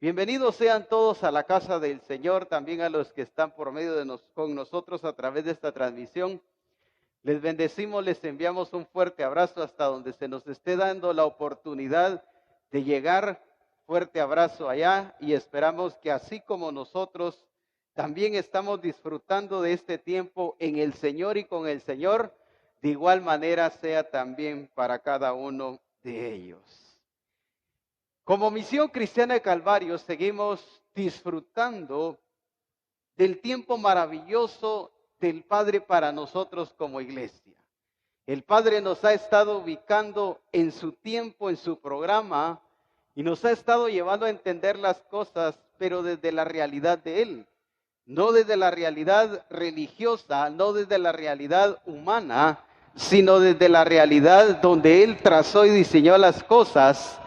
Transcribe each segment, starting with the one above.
Bienvenidos sean todos a la casa del Señor, también a los que están por medio con nosotros a través de esta transmisión. Les bendecimos, les enviamos un fuerte abrazo hasta donde se nos esté dando la oportunidad de llegar. Fuerte abrazo allá y esperamos que así como nosotros también estamos disfrutando de este tiempo en el Señor y con el Señor, de igual manera sea también para cada uno de ellos. Como Misión Cristiana de Calvario seguimos disfrutando del tiempo maravilloso del Padre para nosotros como iglesia. El Padre nos ha estado ubicando en su tiempo, en su programa, y nos ha estado llevando a entender las cosas, pero desde la realidad de Él. No desde la realidad religiosa, no desde la realidad humana, sino desde la realidad donde Él trazó y diseñó las cosas,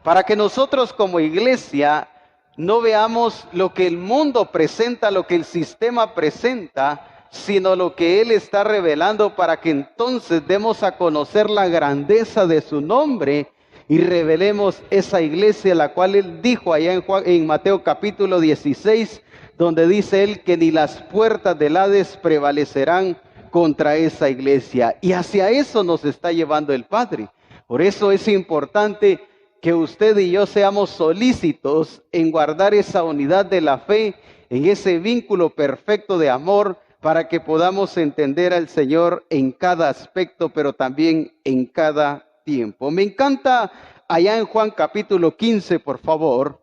para que nosotros como iglesia no veamos lo que el mundo presenta, lo que el sistema presenta, sino lo que Él está revelando para que entonces demos a conocer la grandeza de su nombre y revelemos esa iglesia, la cual Él dijo allá en Mateo capítulo 16, donde dice Él que ni las puertas del Hades prevalecerán contra esa iglesia. Y hacia eso nos está llevando el Padre. Por eso es importante que usted y yo seamos solícitos en guardar esa unidad de la fe, en ese vínculo perfecto de amor, para que podamos entender al Señor en cada aspecto, pero también en cada tiempo. Me encanta allá en Juan capítulo 15, por favor.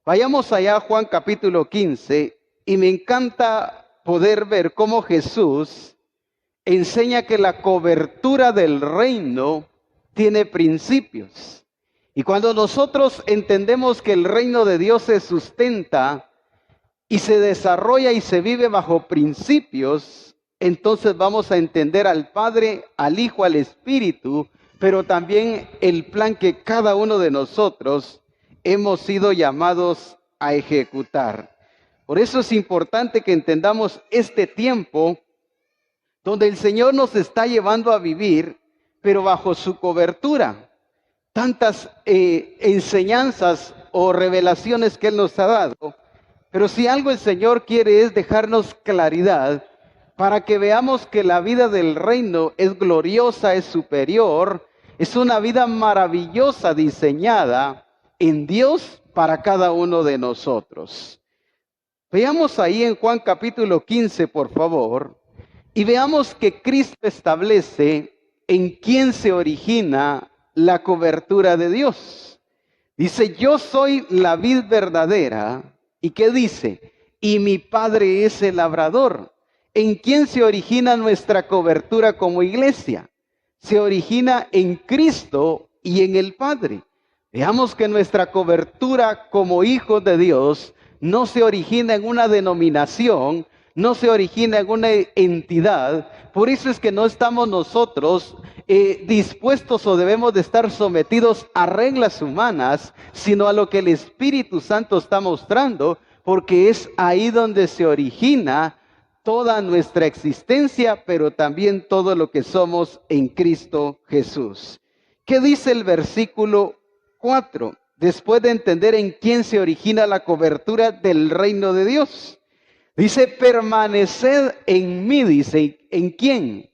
Vayamos allá a Juan capítulo 15 y me encanta poder ver cómo Jesús enseña que la cobertura del reino tiene principios. Y cuando nosotros entendemos que el reino de Dios se sustenta y se desarrolla y se vive bajo principios, entonces vamos a entender al Padre, al Hijo, al Espíritu, pero también el plan que cada uno de nosotros hemos sido llamados a ejecutar. Por eso es importante que entendamos este tiempo donde el Señor nos está llevando a vivir, pero bajo su cobertura. Tantas enseñanzas o revelaciones que Él nos ha dado, pero si algo el Señor quiere es dejarnos claridad para que veamos que la vida del reino es gloriosa, es superior, es una vida maravillosa diseñada en Dios para cada uno de nosotros. Veamos ahí en Juan capítulo 15, por favor, y veamos que Cristo establece en quién se origina la cobertura de Dios. Dice, yo soy la vid verdadera. ¿Y qué dice? Y mi Padre es el labrador. ¿En quién se origina nuestra cobertura como iglesia? Se origina en Cristo y en el Padre. Veamos que nuestra cobertura como hijos de Dios no se origina en una denominación, no se origina en una entidad. Por eso es que no estamos nosotros dispuestos o debemos de estar sometidos a reglas humanas, sino a lo que el Espíritu Santo está mostrando, porque es ahí donde se origina toda nuestra existencia, pero también todo lo que somos en Cristo Jesús. ¿Qué dice el versículo 4? Después de entender en quién se origina la cobertura del reino de Dios. Dice, permaneced en mí, dice, ¿en quién?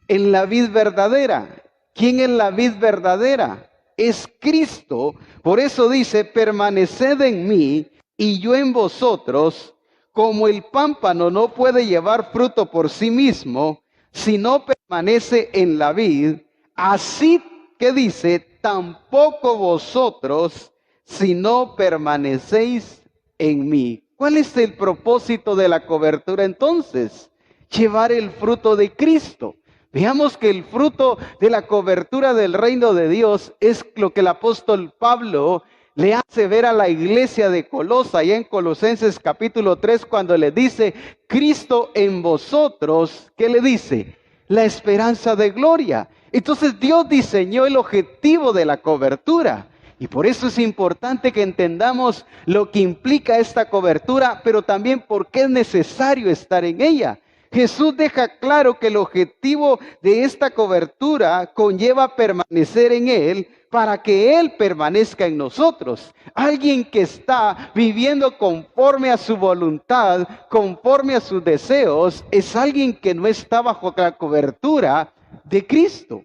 En la vid verdadera. ¿Quién es la vid verdadera? Es Cristo. Por eso dice, permaneced en mí y yo en vosotros, como el pámpano no puede llevar fruto por sí mismo, si no permanece en la vid, así que dice, tampoco vosotros, si no permanecéis en mí. ¿Cuál es el propósito de la cobertura entonces? Llevar el fruto de Cristo. Veamos que el fruto de la cobertura del reino de Dios es lo que el apóstol Pablo le hace ver a la iglesia de Colosa, allá en Colosenses capítulo 3, cuando le dice, Cristo en vosotros, ¿qué le dice? La esperanza de gloria. Entonces Dios diseñó el objetivo de la cobertura. Y por eso es importante que entendamos lo que implica esta cobertura, pero también por qué es necesario estar en ella. Jesús deja claro que el objetivo de esta cobertura conlleva permanecer en Él, para que Él permanezca en nosotros. Alguien que está viviendo conforme a su voluntad, conforme a sus deseos, es alguien que no está bajo la cobertura de Cristo.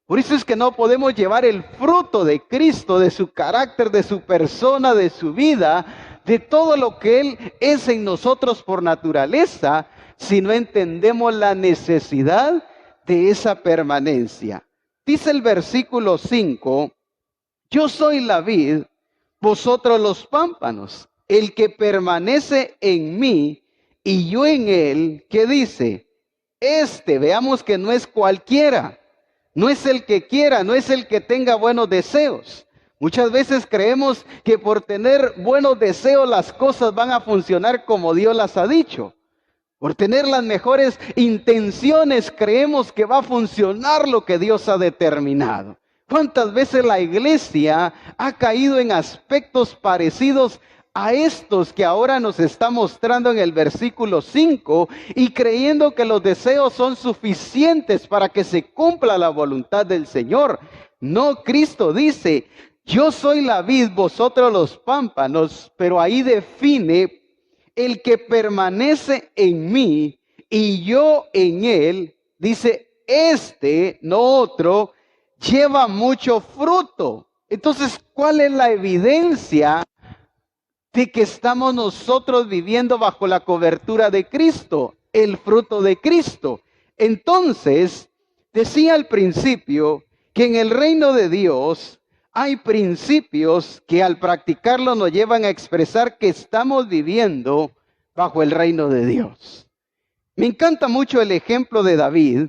Por eso es que no podemos llevar el fruto de Cristo, de su carácter, de su persona, de su vida, de todo lo que Él es en nosotros por naturaleza, si no entendemos la necesidad de esa permanencia. Dice el versículo 5, yo soy la vid, vosotros los pámpanos. El que permanece en mí y yo en él, ¿qué dice? Veamos que no es cualquiera, no es el que quiera, no es el que tenga buenos deseos. Muchas veces creemos que por tener buenos deseos las cosas van a funcionar como Dios las ha dicho. Por tener las mejores intenciones creemos que va a funcionar lo que Dios ha determinado. ¿Cuántas veces la iglesia ha caído en aspectos parecidos a estos que ahora nos está mostrando en el versículo 5 y creyendo que los deseos son suficientes para que se cumpla la voluntad del Señor? No, Cristo dice, yo soy la vid, vosotros los pámpanos, pero ahí define el que permanece en mí y yo en él, dice, no otro, lleva mucho fruto. Entonces, ¿cuál es la evidencia de que estamos nosotros viviendo bajo la cobertura de Cristo? El fruto de Cristo. Entonces, decía al principio que en el reino de Dios hay principios que al practicarlo nos llevan a expresar que estamos viviendo bajo el reino de Dios. Me encanta mucho el ejemplo de David,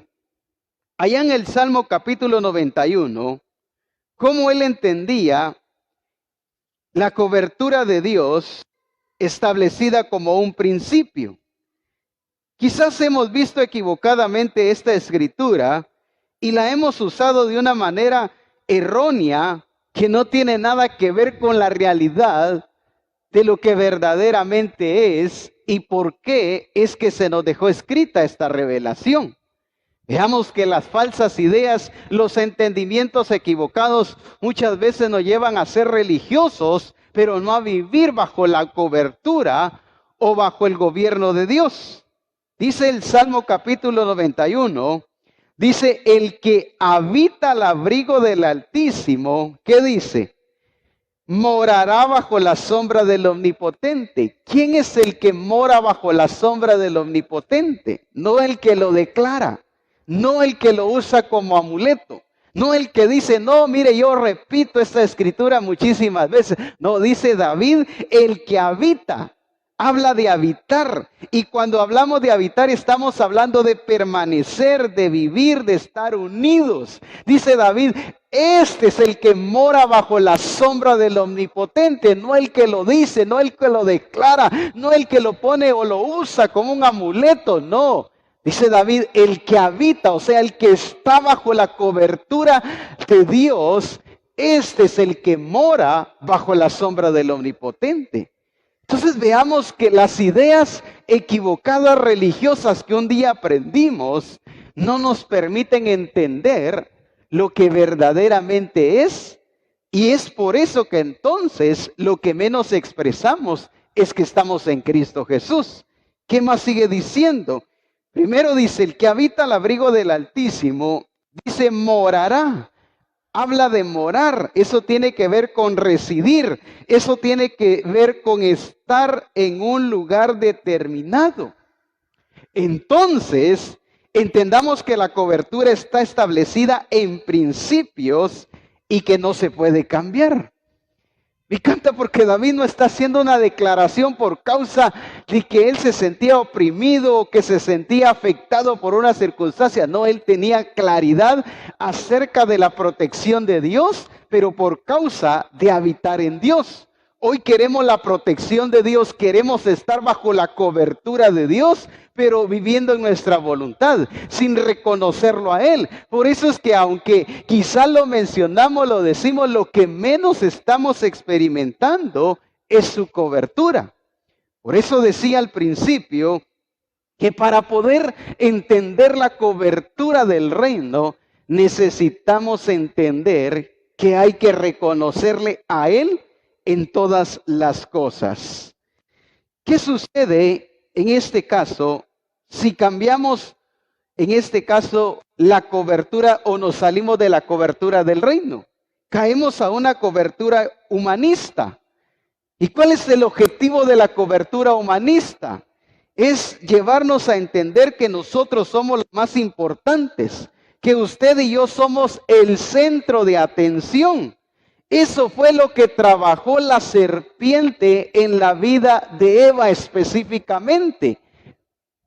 allá en el Salmo capítulo 91, cómo él entendía la cobertura de Dios establecida como un principio. Quizás hemos visto equivocadamente esta escritura y la hemos usado de una manera errónea que no tiene nada que ver con la realidad de lo que verdaderamente es y por qué es que se nos dejó escrita esta revelación. Veamos que las falsas ideas, los entendimientos equivocados muchas veces nos llevan a ser religiosos, pero no a vivir bajo la cobertura o bajo el gobierno de Dios. Dice el Salmo capítulo 91, dice, el que habita al abrigo del Altísimo, ¿qué dice? Morará bajo la sombra del Omnipotente. ¿Quién es el que mora bajo la sombra del Omnipotente? No el que lo declara, no el que lo usa como amuleto, no el que dice, no, mire, yo repito esta escritura muchísimas veces. No, dice David, el que habita. Habla de habitar, y cuando hablamos de habitar estamos hablando de permanecer, de vivir, de estar unidos. Dice David, este es el que mora bajo la sombra del Omnipotente, no el que lo dice, no el que lo declara, no el que lo pone o lo usa como un amuleto, no. Dice David, el que habita, o sea, el que está bajo la cobertura de Dios, este es el que mora bajo la sombra del Omnipotente. Entonces veamos que las ideas equivocadas religiosas que un día aprendimos no nos permiten entender lo que verdaderamente es. Y es por eso que entonces lo que menos expresamos es que estamos en Cristo Jesús. ¿Qué más sigue diciendo? Primero dice, el que habita al abrigo del Altísimo, dice, morará. Habla de morar, eso tiene que ver con residir, eso tiene que ver con estar en un lugar determinado. Entonces, entendamos que la cobertura está establecida en principios y que no se puede cambiar. Me encanta porque David no está haciendo una declaración por causa de que él se sentía oprimido o que se sentía afectado por una circunstancia. No, él tenía claridad acerca de la protección de Dios, pero por causa de habitar en Dios. Hoy queremos la protección de Dios, queremos estar bajo la cobertura de Dios, pero viviendo en nuestra voluntad, sin reconocerlo a Él. Por eso es que aunque quizás lo mencionamos, lo decimos, lo que menos estamos experimentando es su cobertura. Por eso decía al principio que para poder entender la cobertura del reino, necesitamos entender que hay que reconocerle a Él en todas las cosas. ¿Qué sucede en este caso si cambiamos, en este caso, la cobertura o nos salimos de la cobertura del reino? Caemos a una cobertura humanista. ¿Y cuál es el objetivo de la cobertura humanista? Es llevarnos a entender que nosotros somos los más importantes, que usted y yo somos el centro de atención. Eso fue lo que trabajó la serpiente en la vida de Eva específicamente.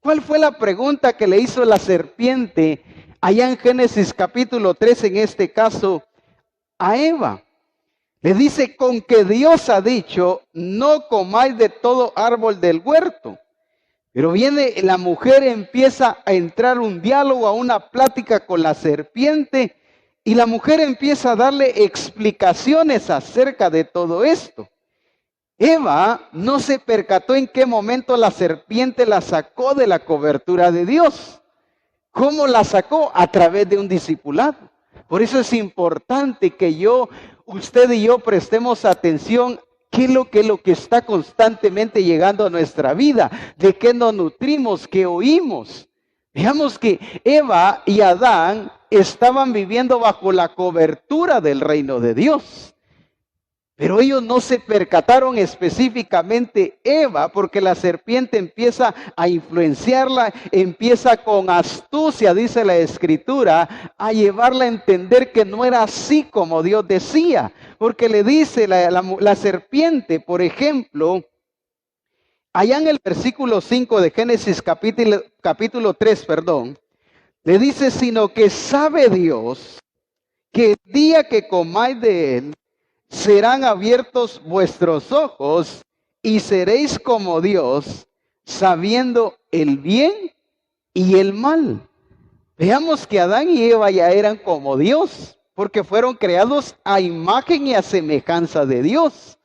¿Cuál fue la pregunta que le hizo la serpiente allá en Génesis capítulo 3, en este caso, a Eva? Le dice, con que Dios ha dicho, no comáis de todo árbol del huerto. Pero viene la mujer, empieza a entrar un diálogo, a una plática con la serpiente, y la mujer empieza a darle explicaciones acerca de todo esto. Eva no se percató en qué momento la serpiente la sacó de la cobertura de Dios. ¿Cómo la sacó? A través de un discipulado. Por eso es importante que usted y yo prestemos atención. ¿Qué es lo que está constantemente llegando a nuestra vida? ¿De qué nos nutrimos? ¿Qué oímos? Veamos que Eva y Adán estaban viviendo bajo la cobertura del reino de Dios. Pero ellos no se percataron, específicamente Eva, porque la serpiente empieza a influenciarla, empieza con astucia, dice la Escritura, a llevarla a entender que no era así como Dios decía. Porque le dice la serpiente, por ejemplo, allá en el versículo 5 de Génesis capítulo 3, le dice, sino que sabe Dios que el día que comáis de él, serán abiertos vuestros ojos y seréis como Dios, sabiendo el bien y el mal. Veamos que Adán y Eva ya eran como Dios, porque fueron creados a imagen y a semejanza de Dios.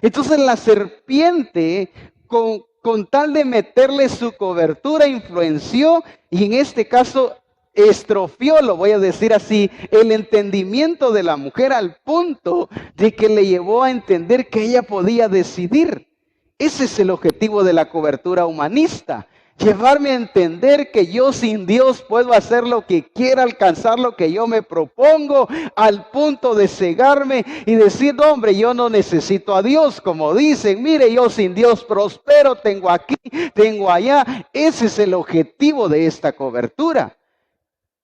Entonces la serpiente, con tal de meterle su cobertura, influenció y en este caso estrofió, lo voy a decir así, el entendimiento de la mujer al punto de que le llevó a entender que ella podía decidir. Ese es el objetivo de la cobertura humanista. Llevarme a entender que yo sin Dios puedo hacer lo que quiera, alcanzar lo que yo me propongo, al punto de cegarme y decir, no, hombre, yo no necesito a Dios, como dicen, mire, yo sin Dios prospero, tengo aquí, tengo allá. Ese es el objetivo de esta cobertura.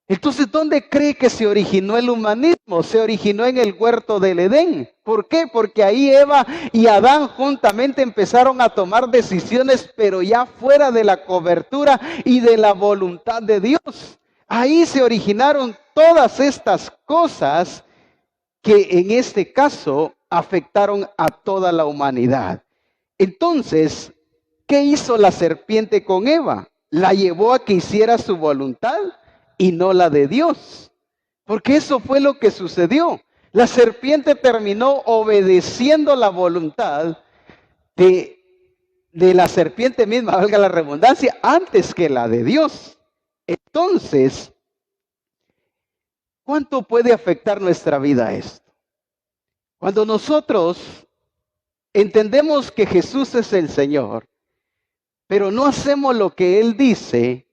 Entonces, ¿dónde cree que se originó el humanismo? Se originó en el huerto del Edén. ¿Por qué? Porque ahí Eva y Adán juntamente empezaron a tomar decisiones, pero ya fuera de la cobertura y de la voluntad de Dios. Ahí se originaron todas estas cosas que en este caso afectaron a toda la humanidad. Entonces, ¿qué hizo la serpiente con Eva? La llevó a que hiciera su voluntad y no la de Dios. Porque eso fue lo que sucedió. La serpiente terminó obedeciendo la voluntad de la serpiente misma, valga la redundancia, antes que la de Dios. Entonces, ¿cuánto puede afectar nuestra vida esto? Cuando nosotros entendemos que Jesús es el Señor, pero no hacemos lo que Él dice,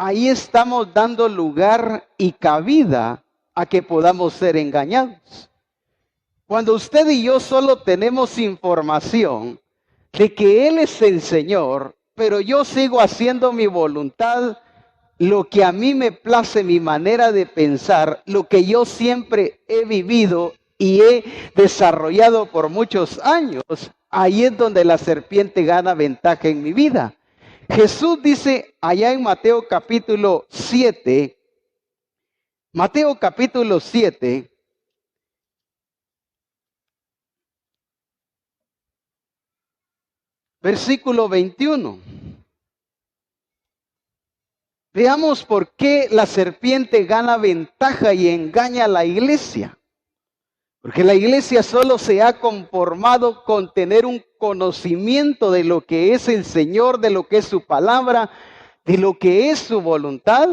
ahí estamos dando lugar y cabida a que podamos ser engañados. Cuando usted y yo solo tenemos información de que Él es el Señor, pero yo sigo haciendo mi voluntad, lo que a mí me place, mi manera de pensar, lo que yo siempre he vivido y he desarrollado por muchos años, ahí es donde la serpiente gana ventaja en mi vida. Jesús dice allá en Mateo capítulo 7, versículo 21. Veamos por qué la serpiente gana ventaja y engaña a la iglesia. Porque la iglesia solo se ha conformado con tener un conocimiento de lo que es el Señor, de lo que es su palabra, de lo que es su voluntad,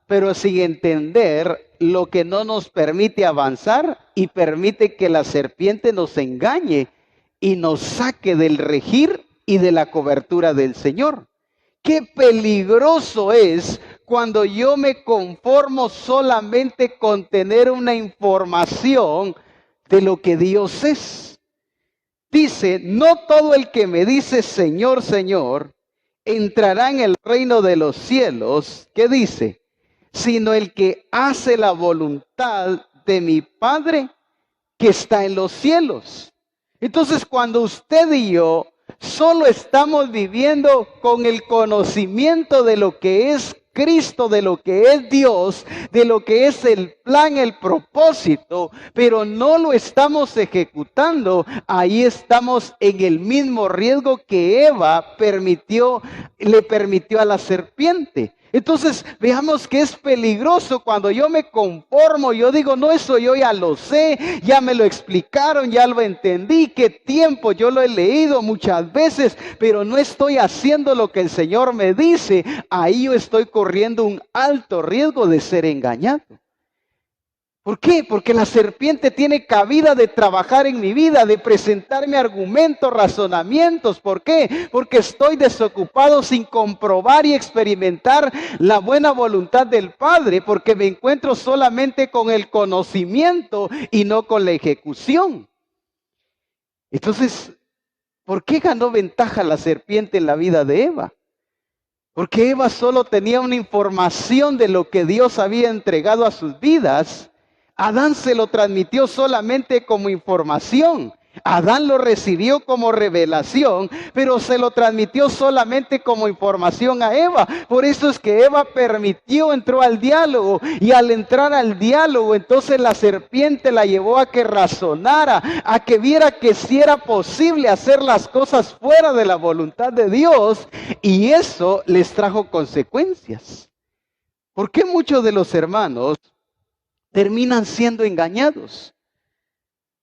pero sin entender lo que no nos permite avanzar y permite que la serpiente nos engañe y nos saque del regir y de la cobertura del Señor. Qué peligroso es cuando yo me conformo solamente con tener una información de lo que Dios es. Dice, no todo el que me dice Señor, Señor, entrará en el reino de los cielos. ¿Qué dice? Sino el que hace la voluntad de mi Padre que está en los cielos. Entonces, cuando usted y yo solo estamos viviendo con el conocimiento de lo que es Cristo, de lo que es Dios, de lo que es el plan, el propósito, pero no lo estamos ejecutando, ahí estamos en el mismo riesgo que Eva le permitió a la serpiente. Entonces veamos que es peligroso cuando yo me conformo, yo digo, no, eso yo ya lo sé, ya me lo explicaron, ya lo entendí, qué tiempo, yo lo he leído muchas veces, pero no estoy haciendo lo que el Señor me dice. Ahí yo estoy corriendo un alto riesgo de ser engañado. ¿Por qué? Porque la serpiente tiene cabida de trabajar en mi vida, de presentarme argumentos, razonamientos. ¿Por qué? Porque estoy desocupado sin comprobar y experimentar la buena voluntad del Padre, porque me encuentro solamente con el conocimiento y no con la ejecución. Entonces, ¿por qué ganó ventaja la serpiente en la vida de Eva? Porque Eva solo tenía una información de lo que Dios había entregado a sus vidas. Adán se lo transmitió solamente como información. Adán lo recibió como revelación, pero se lo transmitió solamente como información a Eva. Por eso es que Eva entró al diálogo, y al entrar al diálogo, entonces la serpiente la llevó a que razonara, a que viera que sí era posible hacer las cosas fuera de la voluntad de Dios, y eso les trajo consecuencias. ¿Por qué muchos de los hermanos terminan siendo engañados?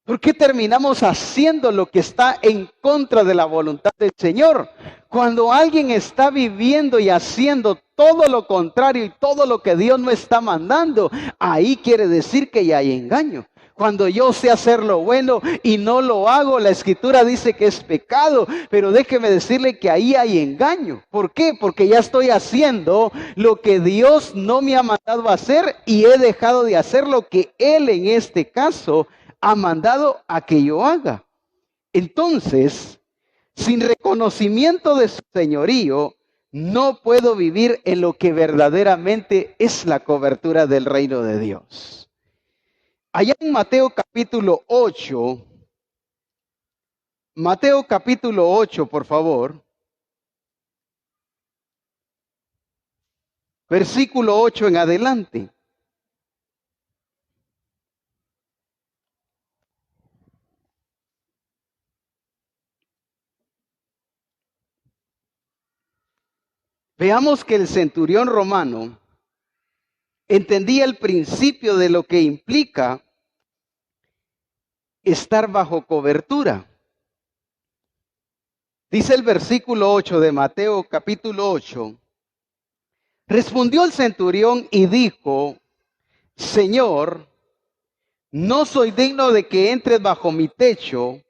¿Por qué terminamos haciendo lo que está en contra de la voluntad del Señor? Cuando alguien está viviendo y haciendo todo lo contrario y todo lo que Dios no está mandando, ahí quiere decir que ya hay engaño. Cuando yo sé hacer lo bueno y no lo hago, la Escritura dice que es pecado, pero déjeme decirle que ahí hay engaño. ¿Por qué? Porque ya estoy haciendo lo que Dios no me ha mandado a hacer y he dejado de hacer lo que Él en este caso ha mandado a que yo haga. Entonces, sin reconocimiento de su señorío, no puedo vivir en lo que verdaderamente es la cobertura del reino de Dios. Allá en Mateo capítulo 8, por favor, versículo 8 en adelante. Veamos que el centurión romano entendía el principio de lo que implica estar bajo cobertura. Dice el versículo 8 de Mateo capítulo 8. Respondió el centurión y dijo: Señor, no soy digno de que entres bajo mi techo,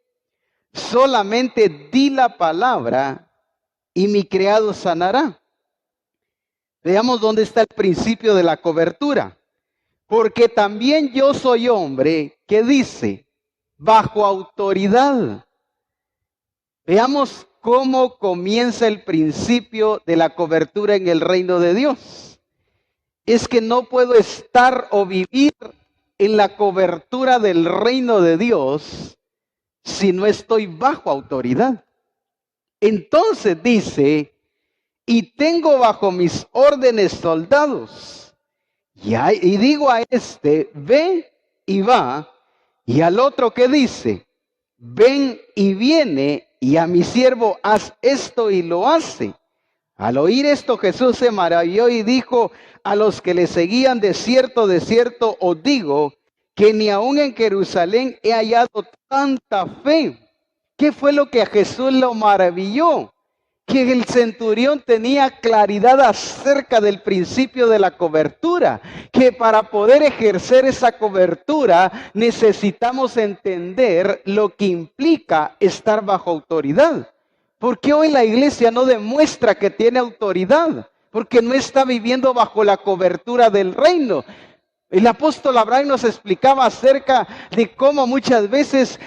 solamente di la palabra y mi criado sanará. Veamos dónde está el principio de la cobertura. Porque también yo soy hombre, que dice, bajo autoridad. Veamos cómo comienza el principio de la cobertura en el reino de Dios. Es que no puedo estar o vivir en la cobertura del reino de Dios si no estoy bajo autoridad. Entonces dice, y tengo bajo mis órdenes soldados. Y digo a este, ve y va. Y al otro que dice, ven y viene. Y a mi siervo, haz esto y lo hace. Al oír esto, Jesús se maravilló y dijo a los que le seguían: de cierto os digo, que ni aun en Jerusalén he hallado tanta fe. ¿Qué fue lo que a Jesús lo maravilló? que el centurión tenía claridad acerca del principio de la cobertura, que para poder ejercer esa cobertura necesitamos entender lo que implica estar bajo autoridad. ¿Por qué hoy la iglesia no demuestra que tiene autoridad? Porque no está viviendo bajo la cobertura del reino. El apóstol Abraham nos explicaba acerca de cómo muchas veces,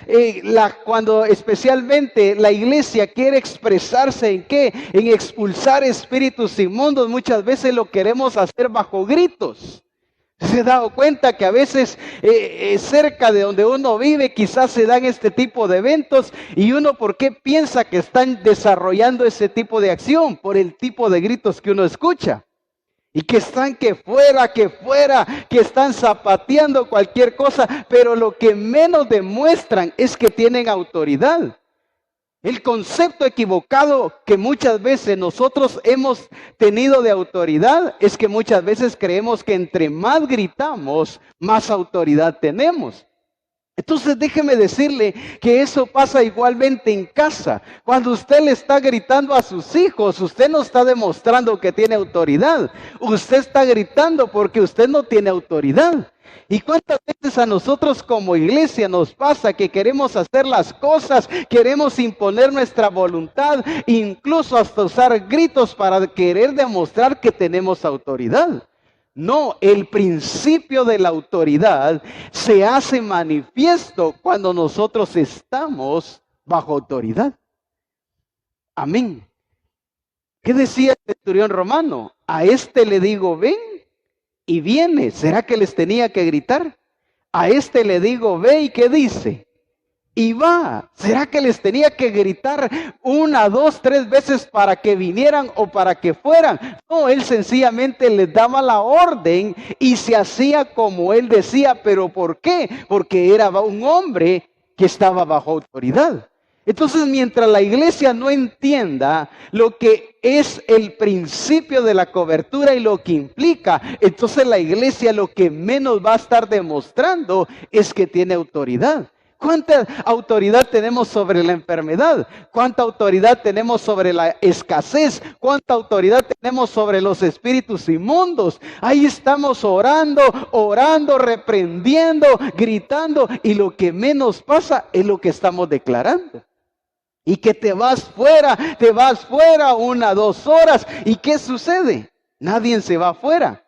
cuando especialmente la iglesia quiere expresarse en qué, en expulsar espíritus inmundos, muchas veces lo queremos hacer bajo gritos. ¿Se ha dado cuenta que a veces cerca de donde uno vive quizás se dan este tipo de eventos y uno por qué piensa que están desarrollando ese tipo de acción? Por el tipo de gritos que uno escucha. Y que están que fuera, que están zapateando cualquier cosa, pero lo que menos demuestran es que tienen autoridad. El concepto equivocado que muchas veces nosotros hemos tenido de autoridad es que muchas veces creemos que entre más gritamos, más autoridad tenemos. Entonces déjeme decirle que eso pasa igualmente en casa. Cuando usted le está gritando a sus hijos, usted no está demostrando que tiene autoridad. Usted está gritando porque usted no tiene autoridad. ¿Y cuántas veces a nosotros como iglesia nos pasa que queremos hacer las cosas, queremos imponer nuestra voluntad, incluso hasta usar gritos para querer demostrar que tenemos autoridad? No, el principio de la autoridad se hace manifiesto cuando nosotros estamos bajo autoridad. Amén. ¿Qué decía el centurión romano? A este le digo, ven y viene. ¿Será que les tenía que gritar? A este le digo, ve, y ¿qué dice? Y va. ¿Será que les tenía que gritar 1, 2, 3 veces para que vinieran o para que fueran? No, él sencillamente les daba la orden y se hacía como él decía. ¿Pero por qué? Porque era un hombre que estaba bajo autoridad. Entonces, mientras la iglesia no entienda lo que es el principio de la cobertura y lo que implica, entonces la iglesia lo que menos va a estar demostrando es que tiene autoridad. ¿Cuánta autoridad tenemos sobre la enfermedad? ¿Cuánta autoridad tenemos sobre la escasez? ¿Cuánta autoridad tenemos sobre los espíritus inmundos? Ahí estamos orando, reprendiendo, gritando, y lo que menos pasa es lo que estamos declarando. Y que te vas fuera 1, 2 horas. ¿Y qué sucede? Nadie se va afuera.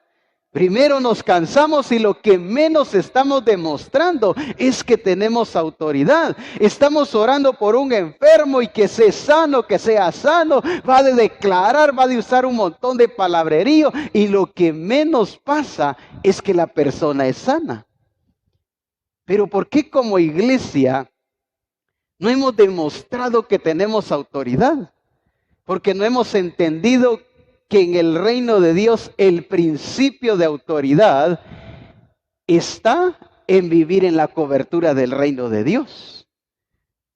Primero nos cansamos y lo que menos estamos demostrando es que tenemos autoridad. Estamos orando por un enfermo y que sea sano, va de declarar, va de usar un montón de palabrerío y lo que menos pasa es que la persona es sana. Pero ¿por qué como iglesia no hemos demostrado que tenemos autoridad? Porque no hemos entendido que en el reino de Dios el principio de autoridad está en vivir en la cobertura del reino de Dios.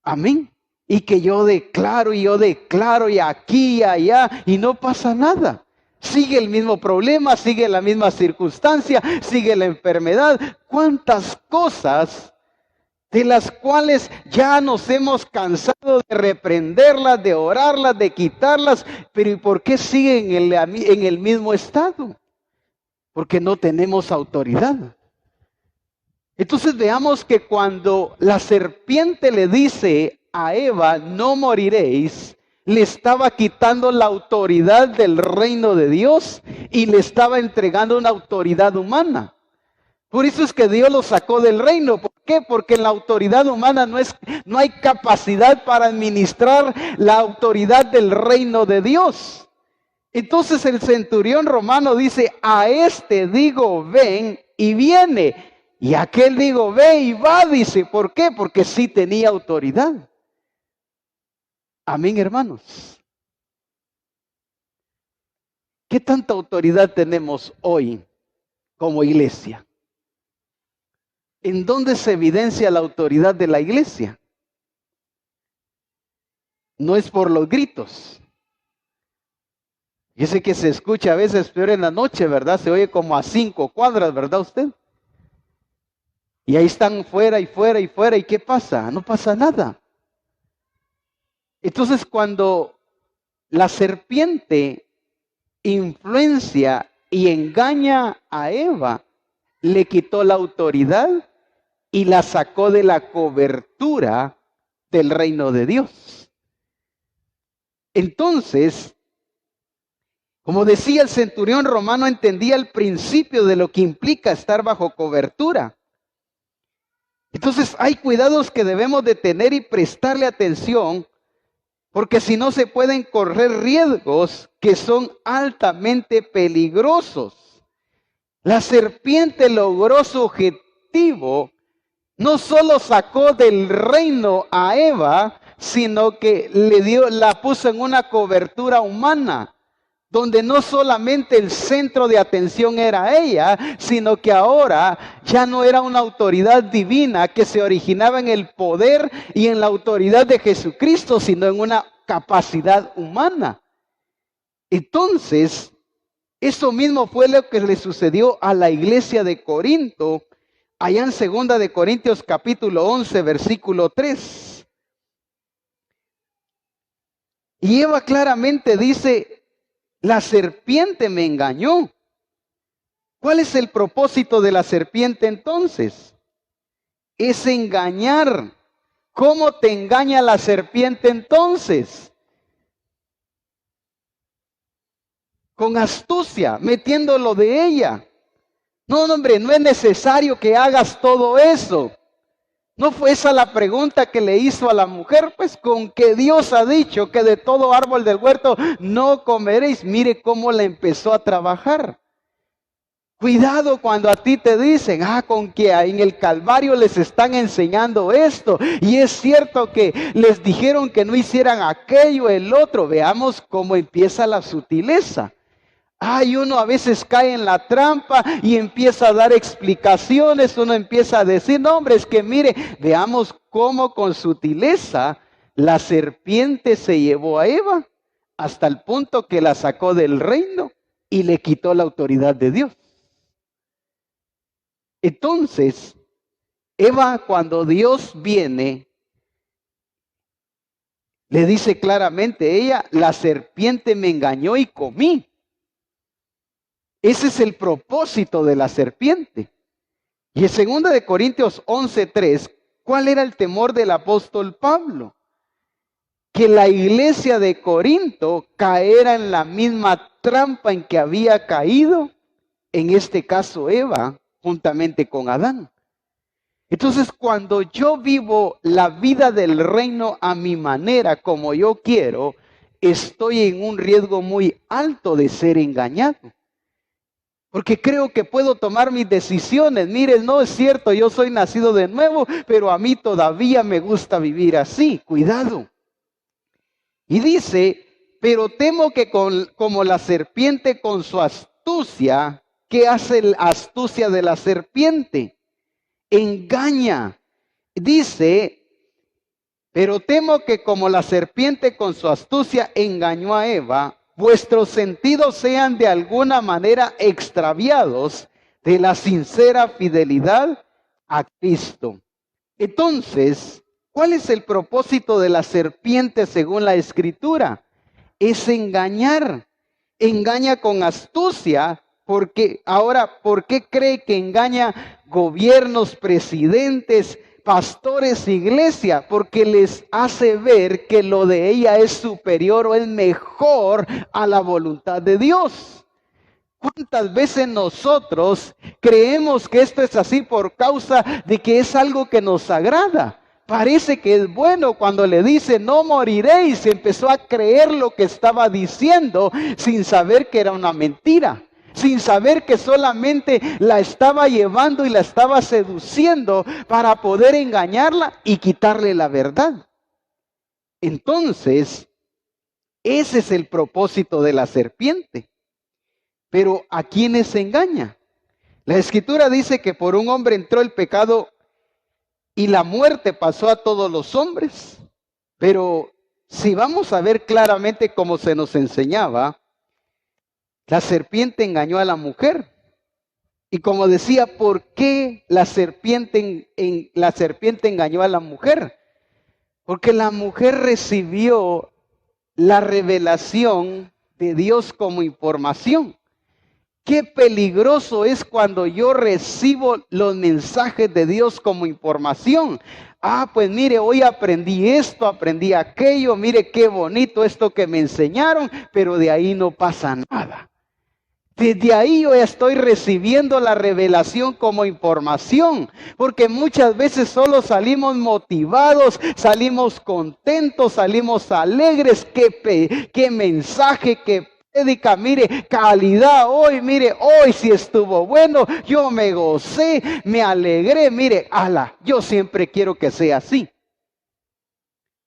Amén. Y que yo declaro y aquí y allá y no pasa nada. Sigue el mismo problema, sigue la misma circunstancia, sigue la enfermedad. ¿Cuántas cosas de las cuales ya nos hemos cansado de reprenderlas, de orarlas, de quitarlas? Pero ¿y por qué siguen en el mismo estado? Porque no tenemos autoridad. Entonces veamos que cuando la serpiente le dice a Eva, no moriréis, le estaba quitando la autoridad del reino de Dios y le estaba entregando una autoridad humana. Por eso es que Dios lo sacó del reino. ¿Por qué? Porque en la autoridad humana no hay capacidad para administrar la autoridad del reino de Dios. Entonces el centurión romano dice, a este digo ven y viene. Y a aquel digo ve y va, dice. ¿Por qué? Porque sí tenía autoridad. Amén, hermanos. ¿Qué tanta autoridad tenemos hoy como iglesia? ¿En dónde se evidencia la autoridad de la iglesia? No es por los gritos. Yo sé que se escucha a veces peor en la noche, ¿verdad? Se oye como a 5 cuadras, ¿verdad usted? Y ahí están fuera. ¿Y qué pasa? No pasa nada. Entonces cuando la serpiente influencia y engaña a Eva, le quitó la autoridad y la sacó de la cobertura del reino de Dios. Entonces, como decía el centurión romano, entendía el principio de lo que implica estar bajo cobertura. Entonces hay cuidados que debemos de tener y prestarle atención, porque si no se pueden correr riesgos que son altamente peligrosos. La serpiente logró su objetivo, no solo sacó del reino a Eva, sino que la puso en una cobertura humana, donde no solamente el centro de atención era ella, sino que ahora ya no era una autoridad divina que se originaba en el poder y en la autoridad de Jesucristo, sino en una capacidad humana. Entonces, eso mismo fue lo que le sucedió a la iglesia de Corinto, allá en 2 de Corintios capítulo 11, versículo 3. Y Eva claramente dice: la serpiente me engañó. ¿Cuál es el propósito de la serpiente entonces? Es engañar. ¿Cómo te engaña la serpiente entonces? Con astucia, metiéndolo de ella. No, hombre, no es necesario que hagas todo eso. ¿No fue esa la pregunta que le hizo a la mujer? Pues con que Dios ha dicho que de todo árbol del huerto no comeréis. Mire cómo le empezó a trabajar. Cuidado cuando a ti te dicen, con que en el Calvario les están enseñando esto. Y es cierto que les dijeron que no hicieran aquello, el otro. Veamos cómo empieza la sutileza. Uno a veces cae en la trampa y empieza a dar explicaciones, uno empieza a decir, no hombre, es que mire, veamos cómo con sutileza la serpiente se llevó a Eva hasta el punto que la sacó del reino y le quitó la autoridad de Dios. Entonces, Eva, cuando Dios viene, le dice claramente ella, la serpiente me engañó y comí. Ese es el propósito de la serpiente. Y en 2 de Corintios 11:3, ¿cuál era el temor del apóstol Pablo? Que la iglesia de Corinto caera en la misma trampa en que había caído, en este caso Eva, juntamente con Adán. Entonces, cuando yo vivo la vida del reino a mi manera, como yo quiero, estoy en un riesgo muy alto de ser engañado. Porque creo que puedo tomar mis decisiones. Miren, no es cierto, yo soy nacido de nuevo, pero a mí todavía me gusta vivir así. Cuidado. Y dice, pero temo que como la serpiente con su astucia, ¿qué hace la astucia de la serpiente? Engaña. Dice, pero temo que como la serpiente con su astucia engañó a Eva, vuestros sentidos sean de alguna manera extraviados de la sincera fidelidad a Cristo. Entonces, ¿cuál es el propósito de la serpiente según la Escritura? Es engañar. Engaña con astucia, porque ahora, ¿por qué cree que engaña gobiernos, presidentes, pastores, iglesia? Porque les hace ver que lo de ella es superior o es mejor a la voluntad de Dios. ¿Cuántas veces nosotros creemos que esto es así por causa de que es algo que nos agrada? Parece que es bueno cuando le dice no moriréis. Empezó a creer lo que estaba diciendo sin saber que era una mentira. Sin saber que solamente la estaba llevando y la estaba seduciendo para poder engañarla y quitarle la verdad. Entonces, ese es el propósito de la serpiente. Pero ¿a quiénes engaña? La Escritura dice que por un hombre entró el pecado y la muerte pasó a todos los hombres. Pero si vamos a ver claramente cómo se nos enseñaba, la serpiente engañó a la mujer. Y como decía, ¿por qué la serpiente engañó a la mujer? Porque la mujer recibió la revelación de Dios como información. Qué peligroso es cuando yo recibo los mensajes de Dios como información. Pues mire, hoy aprendí esto, aprendí aquello, mire qué bonito esto que me enseñaron, pero de ahí no pasa nada. Desde ahí yo estoy recibiendo la revelación como información, porque muchas veces solo salimos motivados, salimos contentos, salimos alegres. Qué mensaje, qué prédica, mire, calidad hoy, mire, hoy sí estuvo bueno, yo me gocé, me alegré, mire, yo siempre quiero que sea así.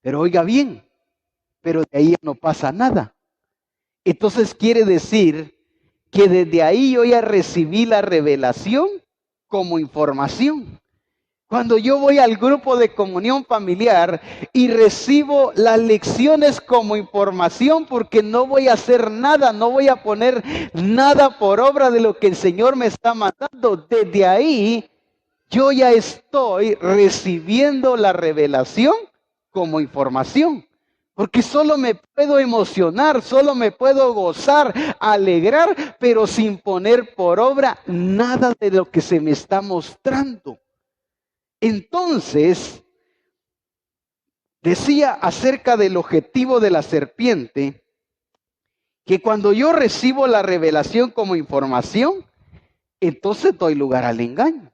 Pero oiga bien, pero de ahí no pasa nada. Entonces quiere decir que desde ahí yo ya recibí la revelación como información. Cuando yo voy al grupo de comunión familiar y recibo las lecciones como información, porque no voy a hacer nada, no voy a poner nada por obra de lo que el Señor me está mandando, desde ahí yo ya estoy recibiendo la revelación como información. Porque solo me puedo emocionar, solo me puedo gozar, alegrar, pero sin poner por obra nada de lo que se me está mostrando. Entonces, decía acerca del objetivo de la serpiente, que cuando yo recibo la revelación como información, entonces doy lugar al engaño.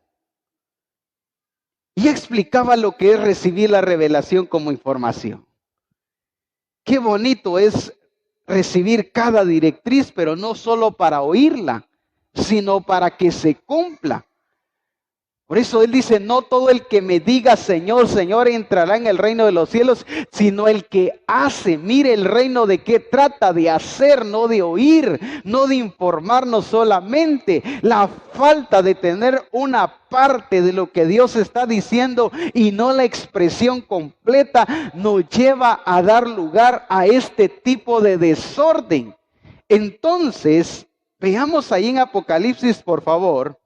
Y explicaba lo que es recibir la revelación como información. Qué bonito es recibir cada directriz, pero no solo para oírla, sino para que se cumpla. Por eso Él dice, no todo el que me diga Señor, Señor entrará en el reino de los cielos, sino el que hace. Mire el reino de qué trata, de hacer, no de oír, no de informarnos solamente. La falta de tener una parte de lo que Dios está diciendo y no la expresión completa nos lleva a dar lugar a este tipo de desorden. Entonces, veamos ahí en Apocalipsis, por favor.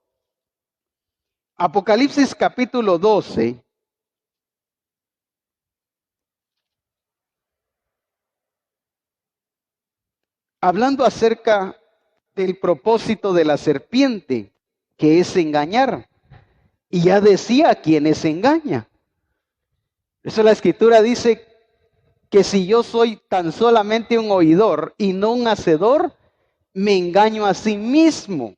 Apocalipsis capítulo 12. Hablando acerca del propósito de la serpiente, que es engañar. Y ya decía quién es engaña. Eso la Escritura dice que si yo soy tan solamente un oidor y no un hacedor, me engaño a sí mismo.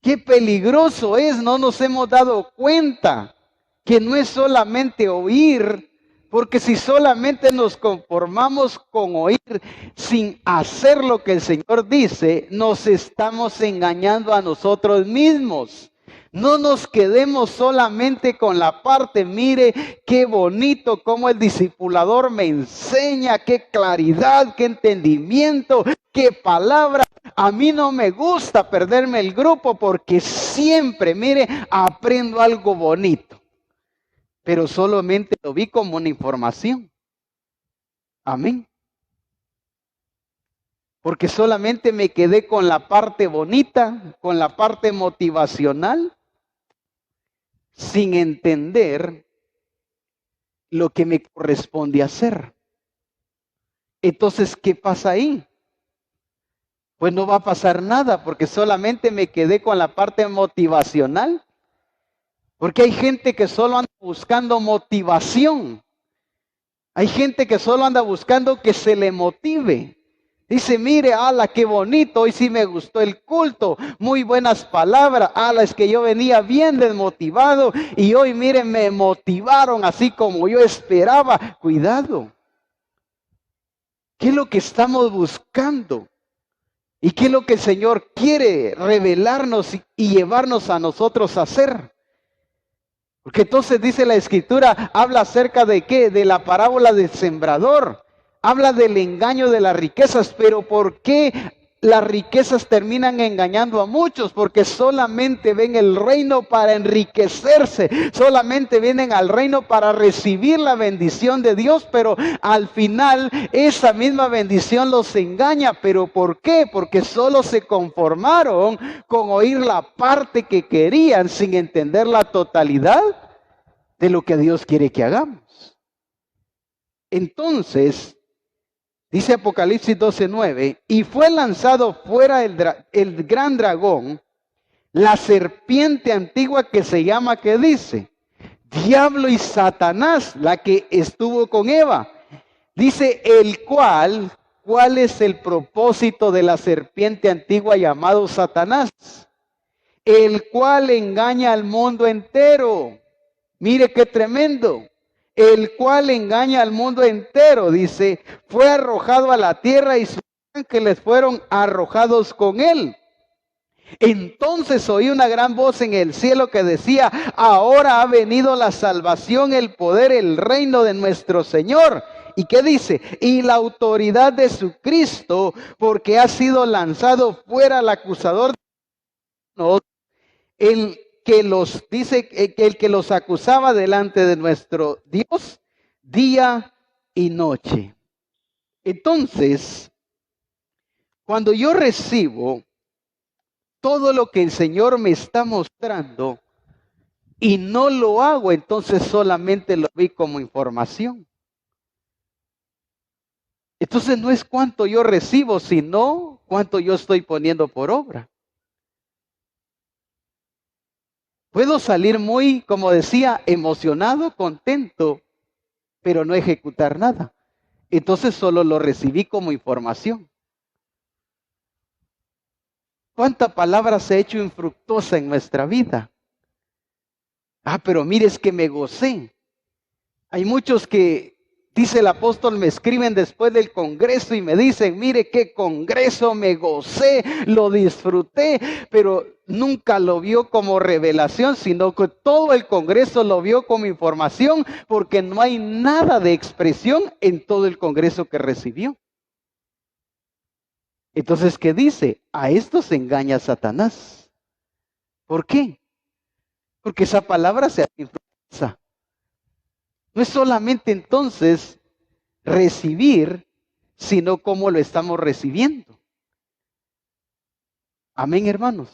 Qué peligroso es, no nos hemos dado cuenta que no es solamente oír, porque si solamente nos conformamos con oír sin hacer lo que el Señor dice, nos estamos engañando a nosotros mismos. No nos quedemos solamente con la parte, mire qué bonito cómo el discipulador me enseña, qué claridad, qué entendimiento, qué palabra. A mí no me gusta perderme el grupo porque siempre, mire, aprendo algo bonito. Pero solamente lo vi como una información. Amén. Porque solamente me quedé con la parte bonita, con la parte motivacional, sin entender lo que me corresponde hacer. Entonces, ¿qué pasa ahí? Pues no va a pasar nada porque solamente me quedé con la parte motivacional. Porque hay gente que solo anda buscando motivación. Hay gente que solo anda buscando que se le motive. Dice, mire, qué bonito, hoy sí me gustó el culto, muy buenas palabras. Es que yo venía bien desmotivado y hoy, mire, me motivaron así como yo esperaba. Cuidado. ¿Qué es lo que estamos buscando? ¿Y qué es lo que el Señor quiere revelarnos y llevarnos a nosotros a hacer? Porque entonces dice la Escritura, habla acerca de qué, de la parábola del sembrador, habla del engaño de las riquezas, pero ¿por qué las riquezas terminan engañando a muchos? Porque solamente ven el reino para enriquecerse, solamente vienen al reino para recibir la bendición de Dios, pero al final esa misma bendición los engaña. ¿Pero por qué? Porque solo se conformaron con oír la parte que querían sin entender la totalidad de lo que Dios quiere que hagamos. Entonces, Dice Apocalipsis 12:9, y fue lanzado fuera el gran dragón, la serpiente antigua que se llama, que dice, Diablo y Satanás, la que estuvo con Eva. Dice, ¿cuál es el propósito de la serpiente antigua llamado Satanás? El cual engaña al mundo entero. Mire qué tremendo. El cual engaña al mundo entero, dice, fue arrojado a la tierra y sus ángeles fueron arrojados con él. Entonces oí una gran voz en el cielo que decía, ahora ha venido la salvación, el poder, el reino de nuestro Señor. ¿Y qué dice? Y la autoridad de su Cristo, porque ha sido lanzado fuera el acusador de nosotros, el que los acusaba delante de nuestro Dios día y noche. Entonces, cuando yo recibo todo lo que el Señor me está mostrando y no lo hago, entonces solamente lo vi como información. Entonces no es cuánto yo recibo, sino cuánto yo estoy poniendo por obra. Puedo salir muy, como decía, emocionado, contento, pero no ejecutar nada. Entonces solo lo recibí como información. ¿Cuánta palabra se ha hecho infructuosa en nuestra vida? Pero mire, es que me gocé. Hay muchos que, dice el apóstol, me escriben después del congreso y me dicen, mire qué congreso, me gocé, lo disfruté, pero nunca lo vio como revelación, sino que todo el congreso lo vio como información, porque no hay nada de expresión en todo el congreso que recibió. Entonces, ¿qué dice? A esto se engaña Satanás. ¿Por qué? Porque esa palabra se hace influencia. No es solamente entonces recibir, sino cómo lo estamos recibiendo. Amén, hermanos.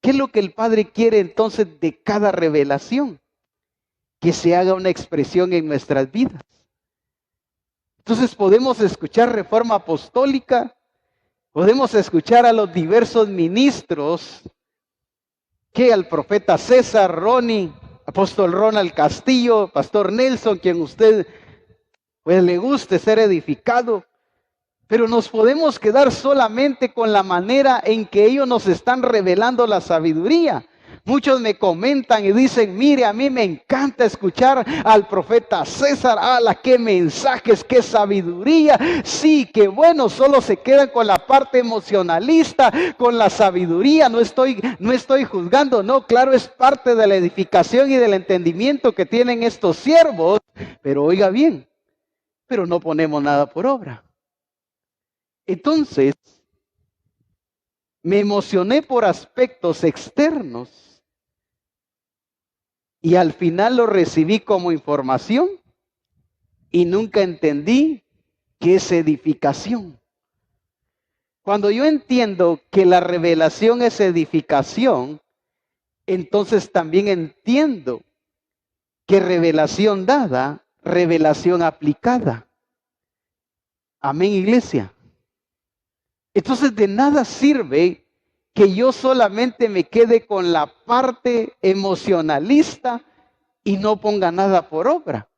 ¿Qué es lo que el Padre quiere entonces de cada revelación? Que se haga una expresión en nuestras vidas. Entonces podemos escuchar Reforma Apostólica, podemos escuchar a los diversos ministros, que al profeta César, Ronnie, apóstol Ronald Castillo, pastor Nelson, quien usted pues le guste ser edificado, pero nos podemos quedar solamente con la manera en que ellos nos están revelando la sabiduría. Muchos me comentan y dicen, mire, a mí me encanta escuchar al profeta César, qué mensajes, qué sabiduría. Sí, qué bueno, solo se quedan con la parte emocionalista, con la sabiduría. No estoy juzgando, no, claro, es parte de la edificación y del entendimiento que tienen estos siervos, pero oiga bien, pero no ponemos nada por obra. Entonces, me emocioné por aspectos externos y al final lo recibí como información y nunca entendí qué es edificación. Cuando yo entiendo que la revelación es edificación, entonces también entiendo que revelación dada, revelación aplicada. Amén, iglesia. Entonces de nada sirve que yo solamente me quede con la parte emocionalista y no ponga nada por obra.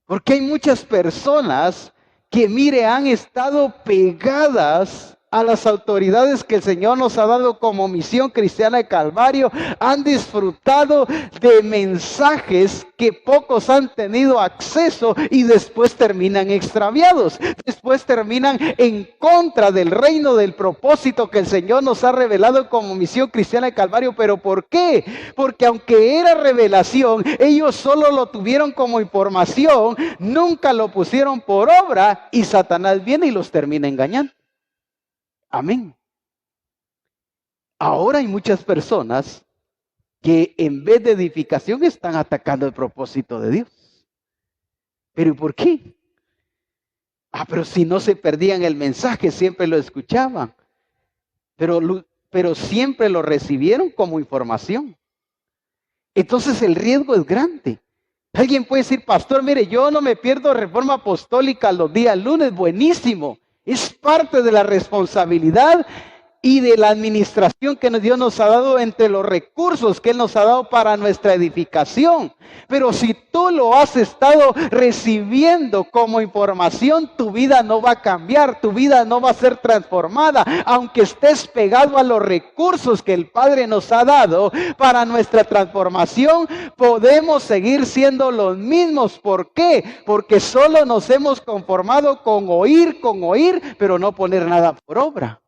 Porque hay muchas personas que, mire, han estado pegadas a las autoridades que el Señor nos ha dado como Misión Cristiana de Calvario, han disfrutado de mensajes que pocos han tenido acceso y después terminan extraviados, después terminan en contra del reino, del propósito que el Señor nos ha revelado como Misión Cristiana de Calvario. ¿Pero por qué? Porque aunque era revelación, ellos solo lo tuvieron como información, nunca lo pusieron por obra y Satanás viene y los termina engañando. Amén. Ahora hay muchas personas que en vez de edificación están atacando el propósito de Dios. ¿Pero por qué? Pero si no se perdían el mensaje, siempre lo escuchaban. Pero siempre lo recibieron como información. Entonces el riesgo es grande. Alguien puede decir, pastor, mire, yo no me pierdo Reforma Apostólica los días lunes, buenísimo. Es parte de la responsabilidad y de la administración que Dios nos ha dado entre los recursos que Él nos ha dado para nuestra edificación. Pero si tú lo has estado recibiendo como información, tu vida no va a cambiar, tu vida no va a ser transformada, aunque estés pegado a los recursos que el Padre nos ha dado para nuestra transformación, podemos seguir siendo los mismos. ¿Por qué? Porque solo nos hemos conformado con oír, pero no poner nada por obra.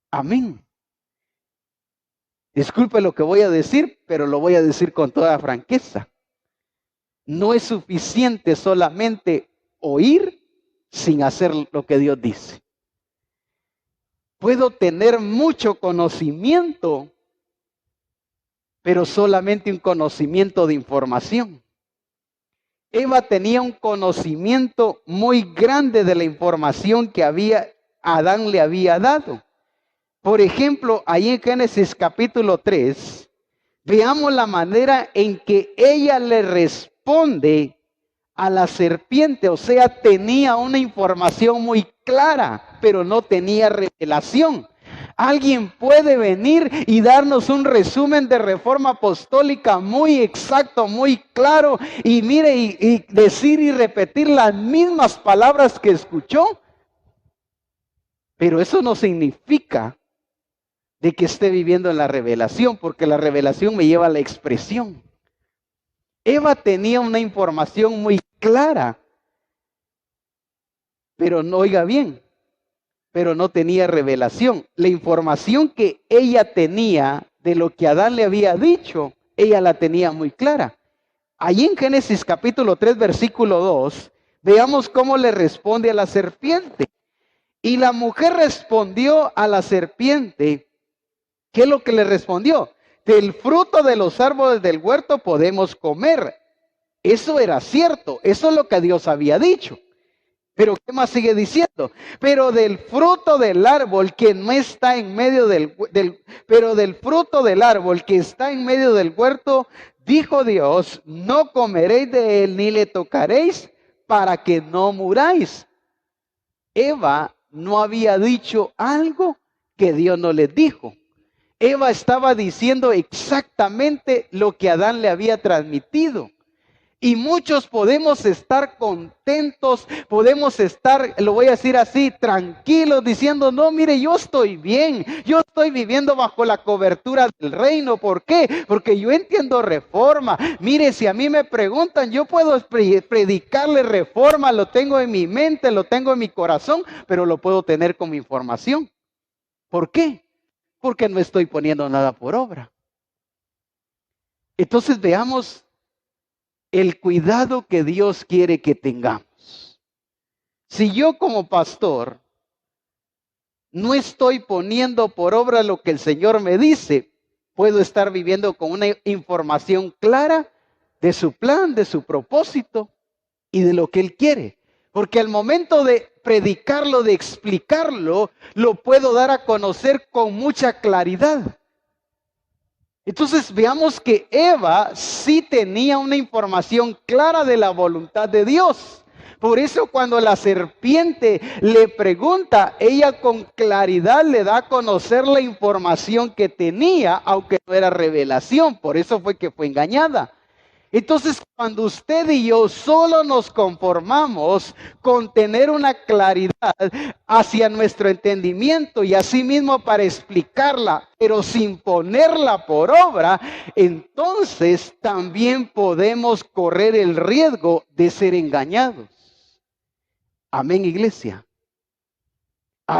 Amén. Disculpe lo que voy a decir, pero lo voy a decir con toda franqueza. No es suficiente solamente oír sin hacer lo que Dios dice. Puedo tener mucho conocimiento, pero solamente un conocimiento de información. Eva tenía un conocimiento muy grande de la información que Adán le había dado. Por ejemplo, ahí en Génesis capítulo 3, veamos la manera en que ella le responde a la serpiente. O sea, tenía una información muy clara, pero no tenía revelación. Alguien puede venir y darnos un resumen de Reforma Apostólica muy exacto, muy claro, y mire, y decir y repetir las mismas palabras que escuchó, pero eso no significa de que esté viviendo en la revelación, porque la revelación me lleva a la expresión. Eva tenía una información muy clara, pero no, oiga bien, pero no tenía revelación. La información que ella tenía de lo que Adán le había dicho, ella la tenía muy clara. Allí en Génesis capítulo 3, versículo 2, veamos cómo le responde a la serpiente. Y la mujer respondió a la serpiente. ¿Qué es lo que le respondió? Del fruto de los árboles del huerto podemos comer. Eso era cierto, eso es lo que Dios había dicho. Pero ¿qué más sigue diciendo? Pero del fruto del árbol que no está en medio del fruto del árbol que está en medio del huerto, dijo Dios, no comeréis de él ni le tocaréis para que no muráis. Eva no había dicho algo que Dios no le dijo. Eva estaba diciendo exactamente lo que Adán le había transmitido. Y muchos podemos estar contentos, podemos estar, lo voy a decir así, tranquilos, diciendo, no, mire, yo estoy bien, yo estoy viviendo bajo la cobertura del reino. ¿Por qué? Porque yo entiendo Reforma. Mire, si a mí me preguntan, yo puedo predicarle Reforma, lo tengo en mi mente, lo tengo en mi corazón, pero lo puedo tener como información. ¿Por qué? Porque no estoy poniendo nada por obra. Entonces veamos el cuidado que Dios quiere que tengamos. Si yo como pastor no estoy poniendo por obra lo que el Señor me dice, puedo estar viviendo con una información clara de su plan, de su propósito y de lo que Él quiere. Porque al momento de predicarlo, de explicarlo, lo puedo dar a conocer con mucha claridad. Entonces veamos que Eva sí tenía una información clara de la voluntad de Dios. Por eso cuando la serpiente le pregunta, ella con claridad le da a conocer la información que tenía, aunque no era revelación. Por eso fue que fue engañada. Entonces, cuando usted y yo solo nos conformamos con tener una claridad hacia nuestro entendimiento y asimismo para explicarla, pero sin ponerla por obra, entonces también podemos correr el riesgo de ser engañados. Amén, iglesia.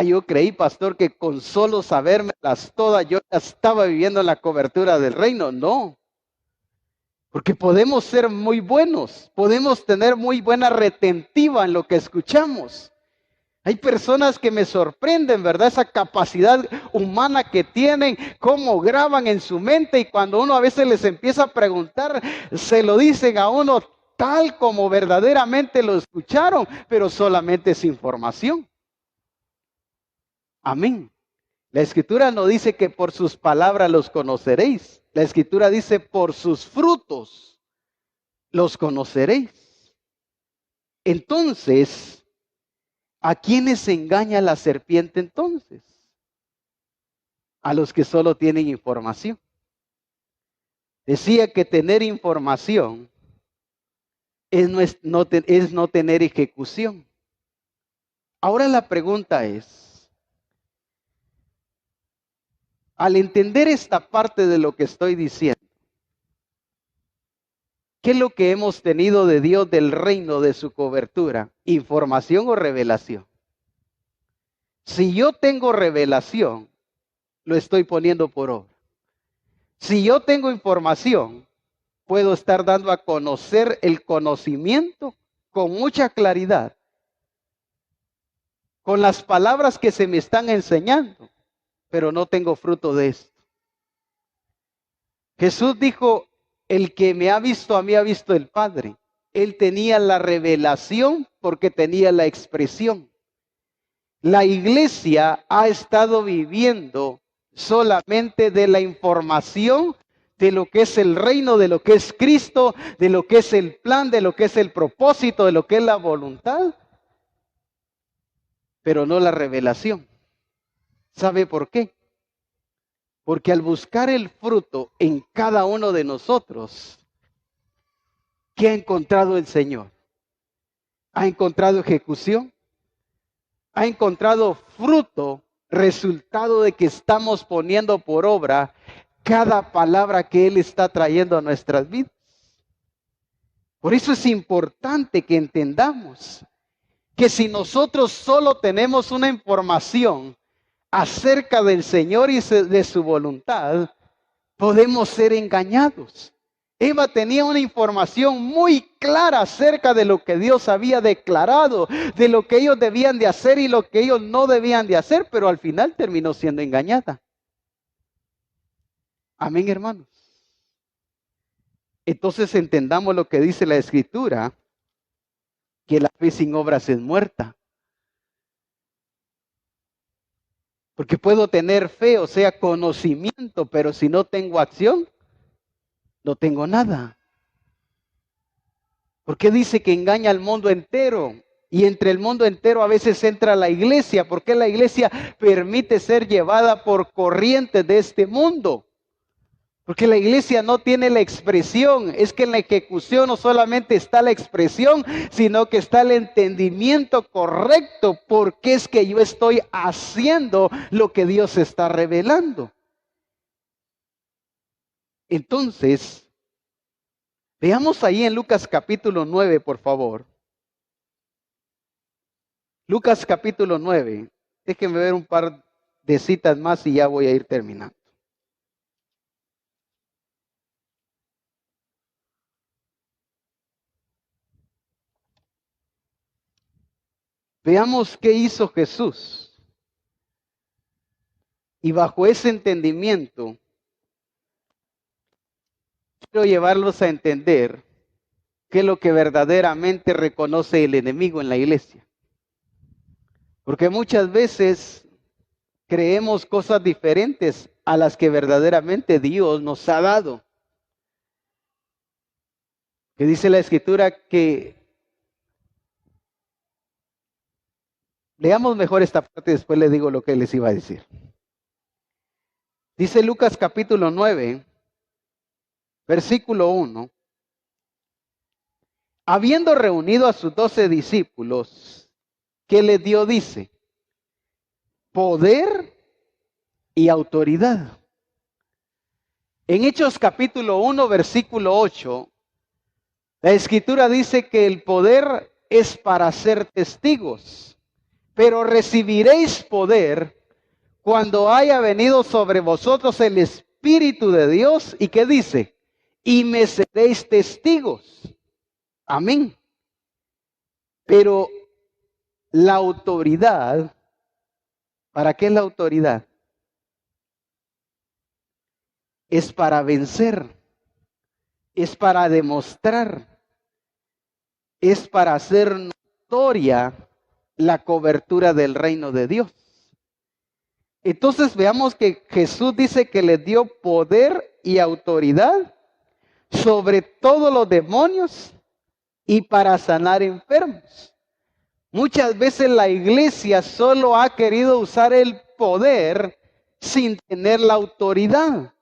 Yo creí, pastor, que con solo sabérmelas todas yo ya estaba viviendo en la cobertura del reino. No. Porque podemos ser muy buenos, podemos tener muy buena retentiva en lo que escuchamos. Hay personas que me sorprenden, ¿verdad? Esa capacidad humana que tienen, cómo graban en su mente, y cuando uno a veces les empieza a preguntar, se lo dicen a uno tal como verdaderamente lo escucharon, pero solamente es información. Amén. La Escritura no dice que por sus palabras los conoceréis. La Escritura dice por sus frutos los conoceréis. Entonces, ¿a quiénes engaña la serpiente entonces? A los que solo tienen información. Decía que tener información es no tener ejecución. Ahora la pregunta es, al entender esta parte de lo que estoy diciendo, ¿qué es lo que hemos tenido de Dios, del reino, de su cobertura? ¿Información o revelación? Si yo tengo revelación, lo estoy poniendo por obra. Si yo tengo información, puedo estar dando a conocer el conocimiento con mucha claridad, con las palabras que se me están enseñando, pero no tengo fruto de esto. Jesús dijo, el que me ha visto a mí ha visto el Padre. Él tenía la revelación porque tenía la expresión. La iglesia ha estado viviendo solamente de la información de lo que es el reino, de lo que es Cristo, de lo que es el plan, de lo que es el propósito, de lo que es la voluntad, pero no la revelación. ¿Sabe por qué? Porque al buscar el fruto en cada uno de nosotros, ¿qué ha encontrado el Señor? ¿Ha encontrado ejecución? ¿Ha encontrado fruto, resultado de que estamos poniendo por obra cada palabra que Él está trayendo a nuestras vidas? Por eso es importante que entendamos que si nosotros solo tenemos una información acerca del Señor y de su voluntad, podemos ser engañados. Eva tenía una información muy clara acerca de lo que Dios había declarado, de lo que ellos debían de hacer y lo que ellos no debían de hacer, pero al final terminó siendo engañada. Amén, hermanos. Entonces entendamos lo que dice la Escritura, que la fe sin obras es muerta. Porque puedo tener fe, o sea, conocimiento, pero si no tengo acción, no tengo nada. ¿Por qué dice que engaña al mundo entero? Y entre el mundo entero a veces entra la iglesia. ¿Por qué la iglesia permite ser llevada por corrientes de este mundo? Porque la iglesia no tiene la expresión. Es que en la ejecución no solamente está la expresión, sino que está el entendimiento correcto. ¿Por qué es que yo estoy haciendo lo que Dios está revelando? Entonces, veamos ahí en Lucas capítulo 9, por favor. Lucas capítulo 9. Déjenme ver un par de citas más y ya voy a ir terminando. Veamos qué hizo Jesús. Y bajo ese entendimiento, quiero llevarlos a entender qué es lo que verdaderamente reconoce el enemigo en la iglesia. Porque muchas veces creemos cosas diferentes a las que verdaderamente Dios nos ha dado. Que dice la Escritura que... Leamos mejor esta parte y después les digo lo que les iba a decir. Dice Lucas capítulo 9, versículo 1. Habiendo reunido a sus 12 discípulos, ¿qué les dio? Dice, poder y autoridad. En Hechos capítulo 1, versículo 8, la Escritura dice que el poder es para ser testigos. Pero recibiréis poder cuando haya venido sobre vosotros el Espíritu de Dios. ¿Y qué dice? Y me seréis testigos. Amén. Pero la autoridad, ¿para qué es la autoridad? Es para vencer, es para demostrar, es para hacer notoria la cobertura del reino de Dios. Entonces veamos que Jesús dice que le dio poder y autoridad sobre todos los demonios y para sanar enfermos. Muchas veces la iglesia solo ha querido usar el poder sin tener la autoridad.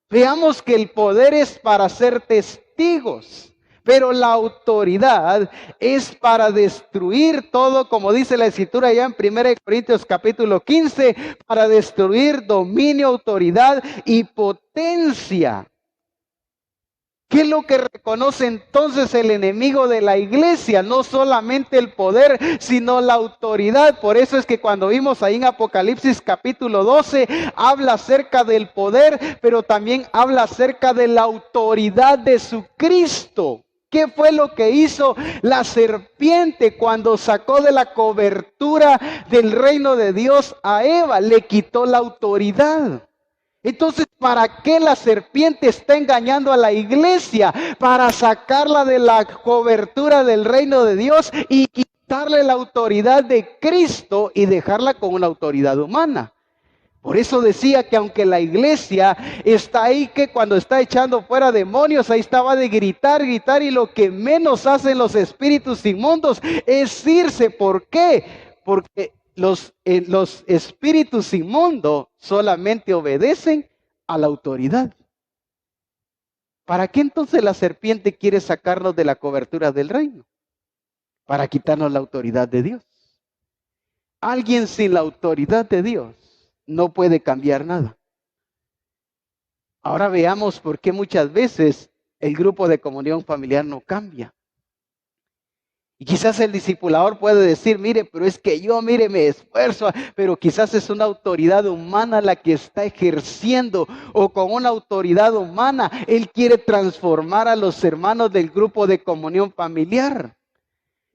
Veamos que el poder es para ser testigos, pero la autoridad es para destruir todo, como dice la Escritura ya en 1 Corintios capítulo 15, para destruir dominio, autoridad y potencia. ¿Qué es lo que reconoce entonces el enemigo de la iglesia? No solamente el poder, sino la autoridad. Por eso es que cuando vimos ahí en Apocalipsis capítulo 12, habla acerca del poder, pero también habla acerca de la autoridad de su Cristo. ¿Qué fue lo que hizo la serpiente cuando sacó de la cobertura del reino de Dios a Eva? Le quitó la autoridad. Entonces, ¿para qué la serpiente está engañando a la iglesia? Para sacarla de la cobertura del reino de Dios y quitarle la autoridad de Cristo y dejarla con una autoridad humana. Por eso decía que aunque la iglesia está ahí, que cuando está echando fuera demonios, ahí estaba de gritar, gritar, y lo que menos hacen los espíritus inmundos es irse. ¿Por qué? Porque los espíritus inmundos solamente obedecen a la autoridad. ¿Para qué entonces la serpiente quiere sacarnos de la cobertura del reino? Para quitarnos la autoridad de Dios. Alguien sin la autoridad de Dios no puede cambiar nada. Ahora veamos por qué muchas veces el grupo de comunión familiar no cambia. Y quizás el discipulador puede decir, mire, pero es que yo, mire, me esfuerzo, pero quizás es una autoridad humana la que está ejerciendo, o con una autoridad humana él quiere transformar a los hermanos del grupo de comunión familiar.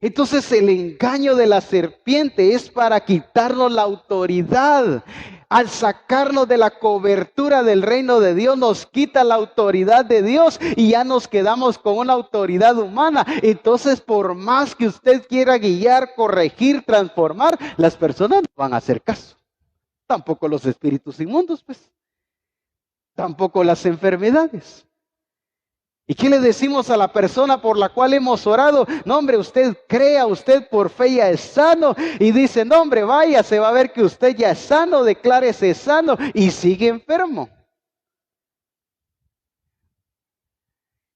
Entonces el engaño de la serpiente es para quitarnos la autoridad. Al sacarnos de la cobertura del reino de Dios, nos quita la autoridad de Dios y ya nos quedamos con una autoridad humana. Entonces, por más que usted quiera guiar, corregir, transformar, las personas no van a hacer caso. Tampoco los espíritus inmundos, pues. Tampoco las enfermedades. ¿Y qué le decimos a la persona por la cual hemos orado? No, hombre, usted crea, usted por fe ya es sano. Y dice, no, hombre, vaya, se va a ver que usted ya es sano, declárese sano, y sigue enfermo.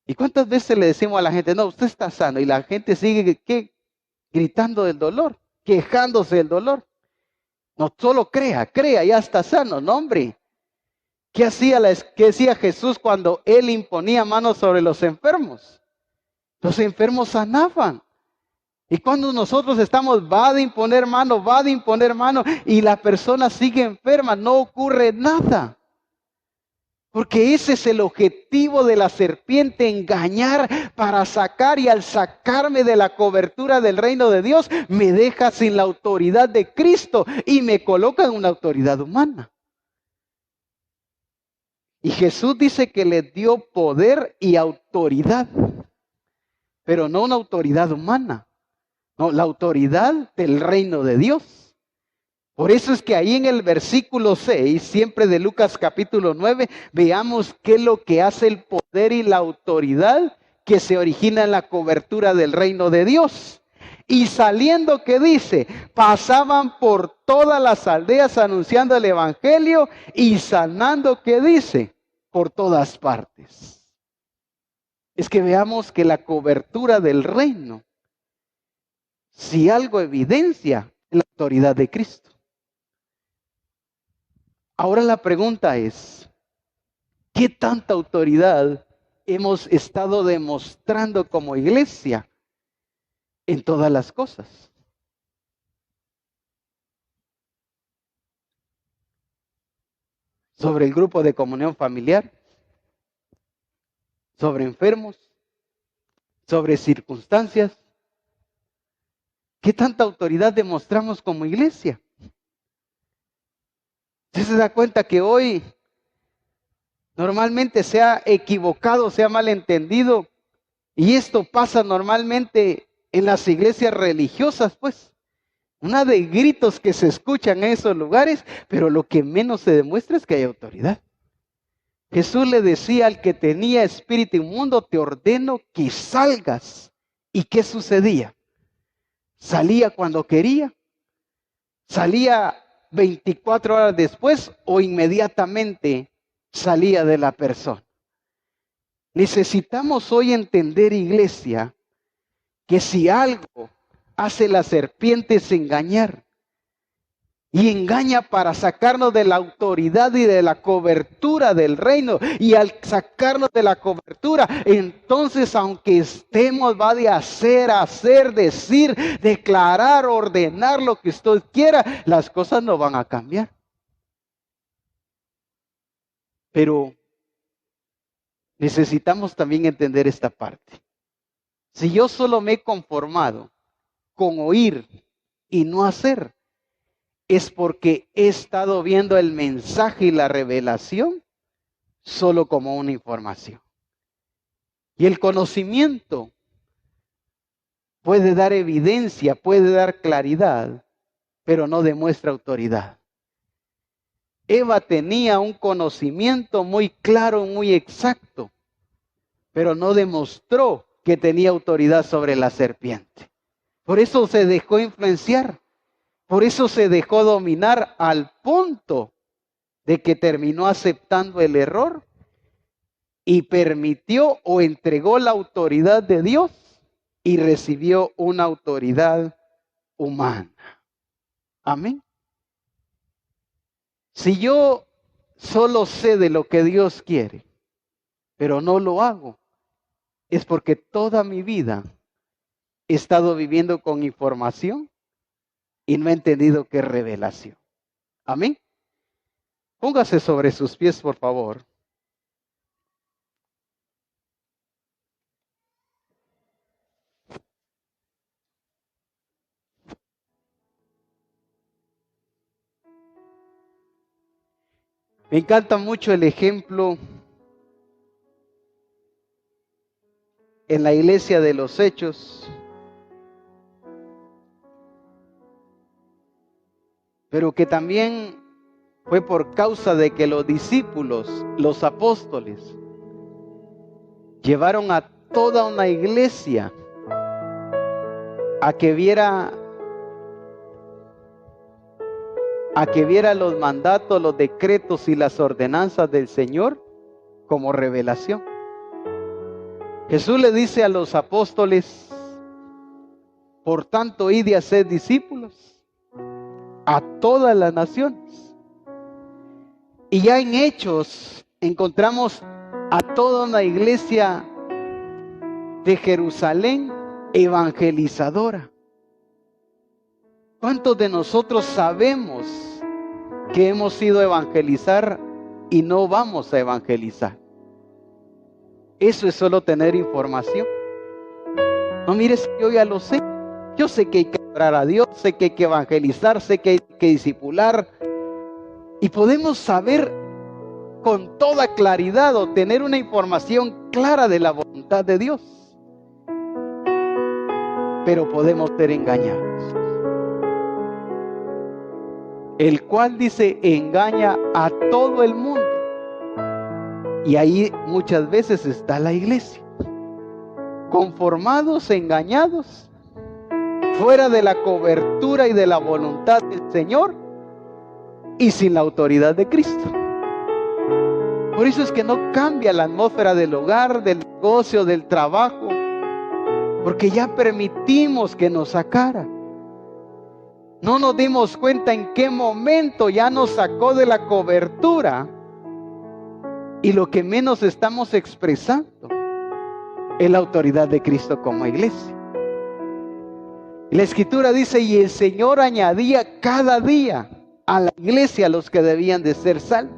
¿Y cuántas veces le decimos a la gente, no, usted está sano? Y la gente sigue, ¿qué? Gritando del dolor, quejándose del dolor. No, solo crea, ya está sano. No, hombre. ¿Qué hacía Jesús cuando Él imponía manos sobre los enfermos? Los enfermos sanaban. Y cuando nosotros estamos, va de imponer mano, y la persona sigue enferma, no ocurre nada. Porque ese es el objetivo de la serpiente, engañar para sacar, y al sacarme de la cobertura del reino de Dios, me deja sin la autoridad de Cristo y me coloca en una autoridad humana. Y Jesús dice que le dio poder y autoridad, pero no una autoridad humana, no, la autoridad del reino de Dios. Por eso es que ahí en el versículo 6, siempre de Lucas capítulo 9, veamos qué es lo que hace el poder y la autoridad que se origina en la cobertura del reino de Dios. Y saliendo, ¿qué dice? Pasaban por todas las aldeas anunciando el evangelio y sanando, ¿qué dice? Por todas partes. Es que veamos que la cobertura del reino, si algo evidencia, es la autoridad de Cristo. Ahora la pregunta es, ¿qué tanta autoridad hemos estado demostrando como iglesia en todas las cosas? Sobre el grupo de comunión familiar, sobre enfermos, sobre circunstancias. ¿Qué tanta autoridad demostramos como iglesia? ¿Usted se da cuenta que hoy normalmente se ha equivocado, se ha malentendido? Y esto pasa normalmente en las iglesias religiosas, pues. Una de gritos que se escuchan en esos lugares, pero lo que menos se demuestra es que hay autoridad. Jesús le decía al que tenía espíritu inmundo, te ordeno que salgas. ¿Y qué sucedía? ¿Salía cuando quería? ¿Salía 24 horas después o inmediatamente salía de la persona? Necesitamos hoy entender, iglesia, que si algo hace la serpiente es engañar. Y engaña para sacarnos de la autoridad y de la cobertura del reino. Y al sacarnos de la cobertura, entonces aunque estemos, va de hacer, decir, declarar, ordenar lo que usted quiera, las cosas no van a cambiar. Pero necesitamos también entender esta parte. Si yo solo me he conformado con oír y no hacer, es porque he estado viendo el mensaje y la revelación solo como una información. Y el conocimiento puede dar evidencia, puede dar claridad, pero no demuestra autoridad. Eva tenía un conocimiento muy claro, muy exacto, pero no demostró que tenía autoridad sobre la serpiente. Por eso se dejó influenciar. Por eso se dejó dominar al punto de que terminó aceptando el error y permitió o entregó la autoridad de Dios y recibió una autoridad humana. Amén. Si yo solo sé de lo que Dios quiere, pero no lo hago, es porque toda mi vida he estado viviendo con información y no he entendido qué es revelación. Amén. Póngase sobre sus pies, por favor. Me encanta mucho el ejemplo en la iglesia de los Hechos. Pero que también fue por causa de que los discípulos, los apóstoles, llevaron a toda una iglesia a que viera los mandatos, los decretos y las ordenanzas del Señor como revelación. Jesús le dice a los apóstoles, por tanto, id y haced discípulos a todas las naciones. Y ya en Hechos encontramos a toda una iglesia de Jerusalén evangelizadora. ¿Cuántos de nosotros sabemos que hemos ido a evangelizar y no vamos a evangelizar? Eso es solo tener información. No mires, yo ya lo sé. Yo sé que hay que orar a Dios, sé que hay que evangelizar, sé que hay que discipular. Y podemos saber con toda claridad o tener una información clara de la voluntad de Dios. Pero podemos ser engañados. El cual dice, engaña a todo el mundo. Y ahí muchas veces está la iglesia. Conformados, engañados, fuera de la cobertura y de la voluntad del Señor y sin la autoridad de Cristo. Por eso es que no cambia la atmósfera del hogar, del negocio, del trabajo, porque ya permitimos que nos sacara. No nos dimos cuenta en qué momento ya nos sacó de la cobertura y lo que menos estamos expresando es la autoridad de Cristo como iglesia. La Escritura dice, y el Señor añadía cada día a la iglesia a los que debían de ser salvos.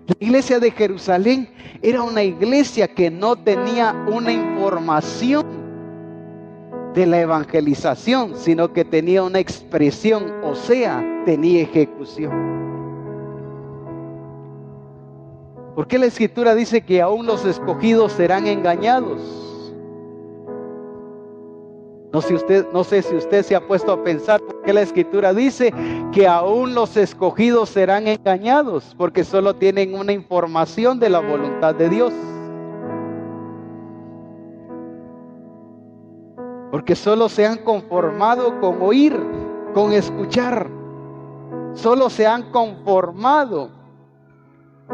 La iglesia de Jerusalén era una iglesia que no tenía una información de la evangelización, sino que tenía una expresión, o sea, tenía ejecución. ¿Por qué la Escritura dice que aún los escogidos serán engañados? No sé si usted se ha puesto a pensar por qué la Escritura dice que aún los escogidos serán engañados, porque solo tienen una información de la voluntad de Dios. Porque solo se han conformado con oír, con escuchar. Solo se han conformado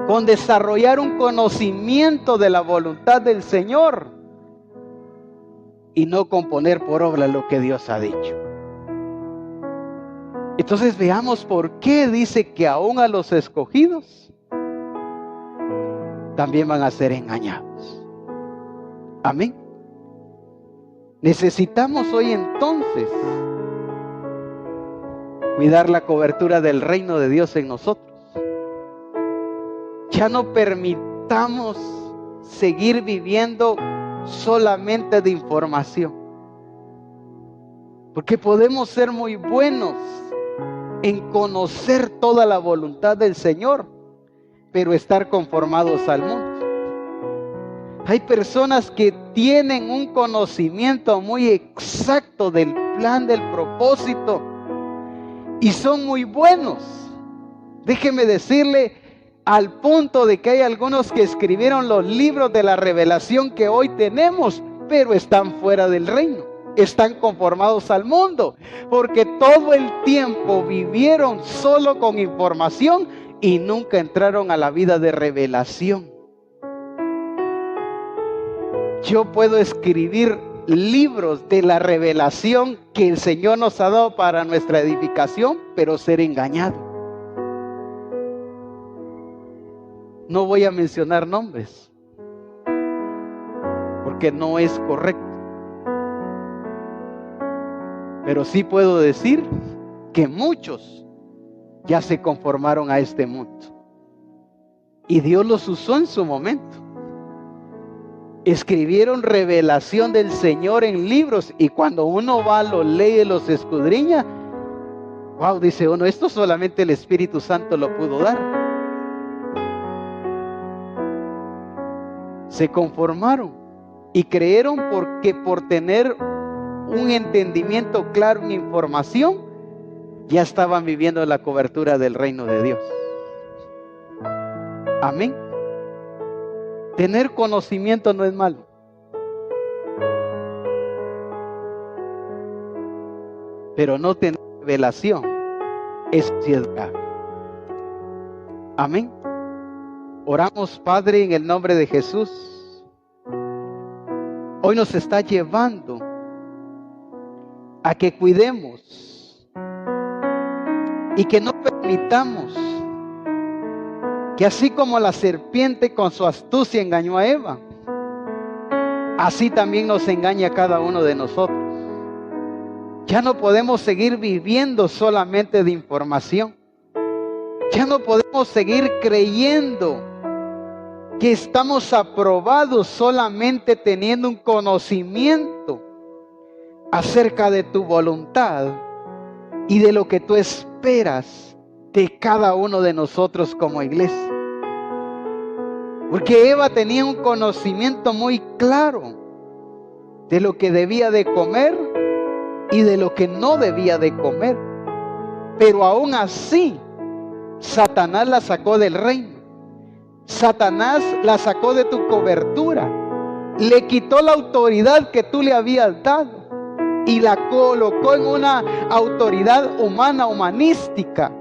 con desarrollar un conocimiento de la voluntad del Señor y no con poner por obra lo que Dios ha dicho. Entonces veamos por qué dice que aún a los escogidos también van a ser engañados. Amén. Necesitamos hoy entonces cuidar la cobertura del reino de Dios en nosotros. Ya no permitamos seguir viviendo solamente de información, porque podemos ser muy buenos en conocer toda la voluntad del Señor, pero estar conformados al mundo. Hay personas que tienen un conocimiento muy exacto del plan, del propósito, y son muy buenos. Déjeme decirle, al punto de que hay algunos que escribieron los libros de la revelación que hoy tenemos, pero están fuera del reino, están conformados al mundo, porque todo el tiempo vivieron solo con información y nunca entraron a la vida de revelación. Yo puedo escribir libros de la revelación que el Señor nos ha dado para nuestra edificación, pero ser engañado. No voy a mencionar nombres, porque no es correcto. Pero sí puedo decir que muchos ya se conformaron a este mundo. Y Dios los usó en su momento. Escribieron revelación del Señor en libros, y cuando uno va, los lee, los escudriña, wow, dice uno, esto solamente el Espíritu Santo lo pudo dar. Se conformaron y creyeron porque por tener un entendimiento claro, una información, ya estaban viviendo la cobertura del reino de Dios. Amén. Tener conocimiento no es malo. Pero no tener revelación, eso sí es grave. Amén. Oramos, Padre, en el nombre de Jesús. Hoy nos está llevando a que cuidemos y que no permitamos que así como la serpiente con su astucia engañó a Eva, así también nos engaña a cada uno de nosotros. Ya no podemos seguir viviendo solamente de información. Ya no podemos seguir creyendo que estamos aprobados solamente teniendo un conocimiento acerca de tu voluntad y de lo que tú esperas de cada uno de nosotros como iglesia. Porque Eva tenía un conocimiento muy claro de lo que debía de comer y de lo que no debía de comer. Pero aún así, Satanás la sacó del reino. Satanás la sacó de tu cobertura. Le quitó la autoridad que tú le habías dado y la colocó en una autoridad humana, humanística,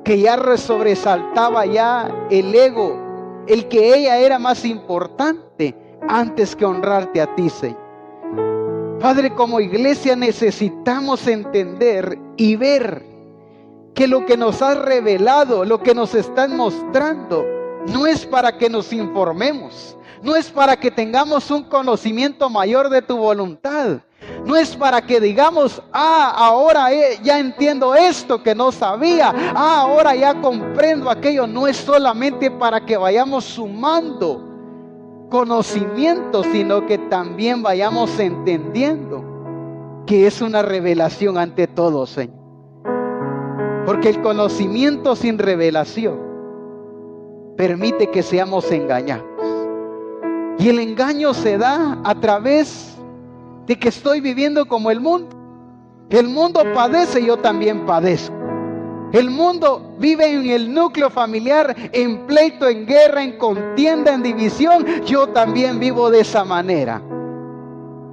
que ya sobresaltaba ya el ego, el que ella era más importante antes que honrarte a ti, Señor. Padre, como iglesia necesitamos entender y ver que lo que nos has revelado, lo que nos están mostrando, no es para que nos informemos, no es para que tengamos un conocimiento mayor de tu voluntad, no es para que digamos, ahora ya entiendo esto que no sabía, ahora ya comprendo aquello. No es solamente para que vayamos sumando conocimiento, sino que también vayamos entendiendo que es una revelación ante todo, Señor. Porque el conocimiento sin revelación permite que seamos engañados. Y el engaño se da a través de que estoy viviendo como el mundo. El mundo padece, yo también padezco. El mundo vive en el núcleo familiar, en pleito, en guerra, en contienda, en división. Yo también vivo de esa manera.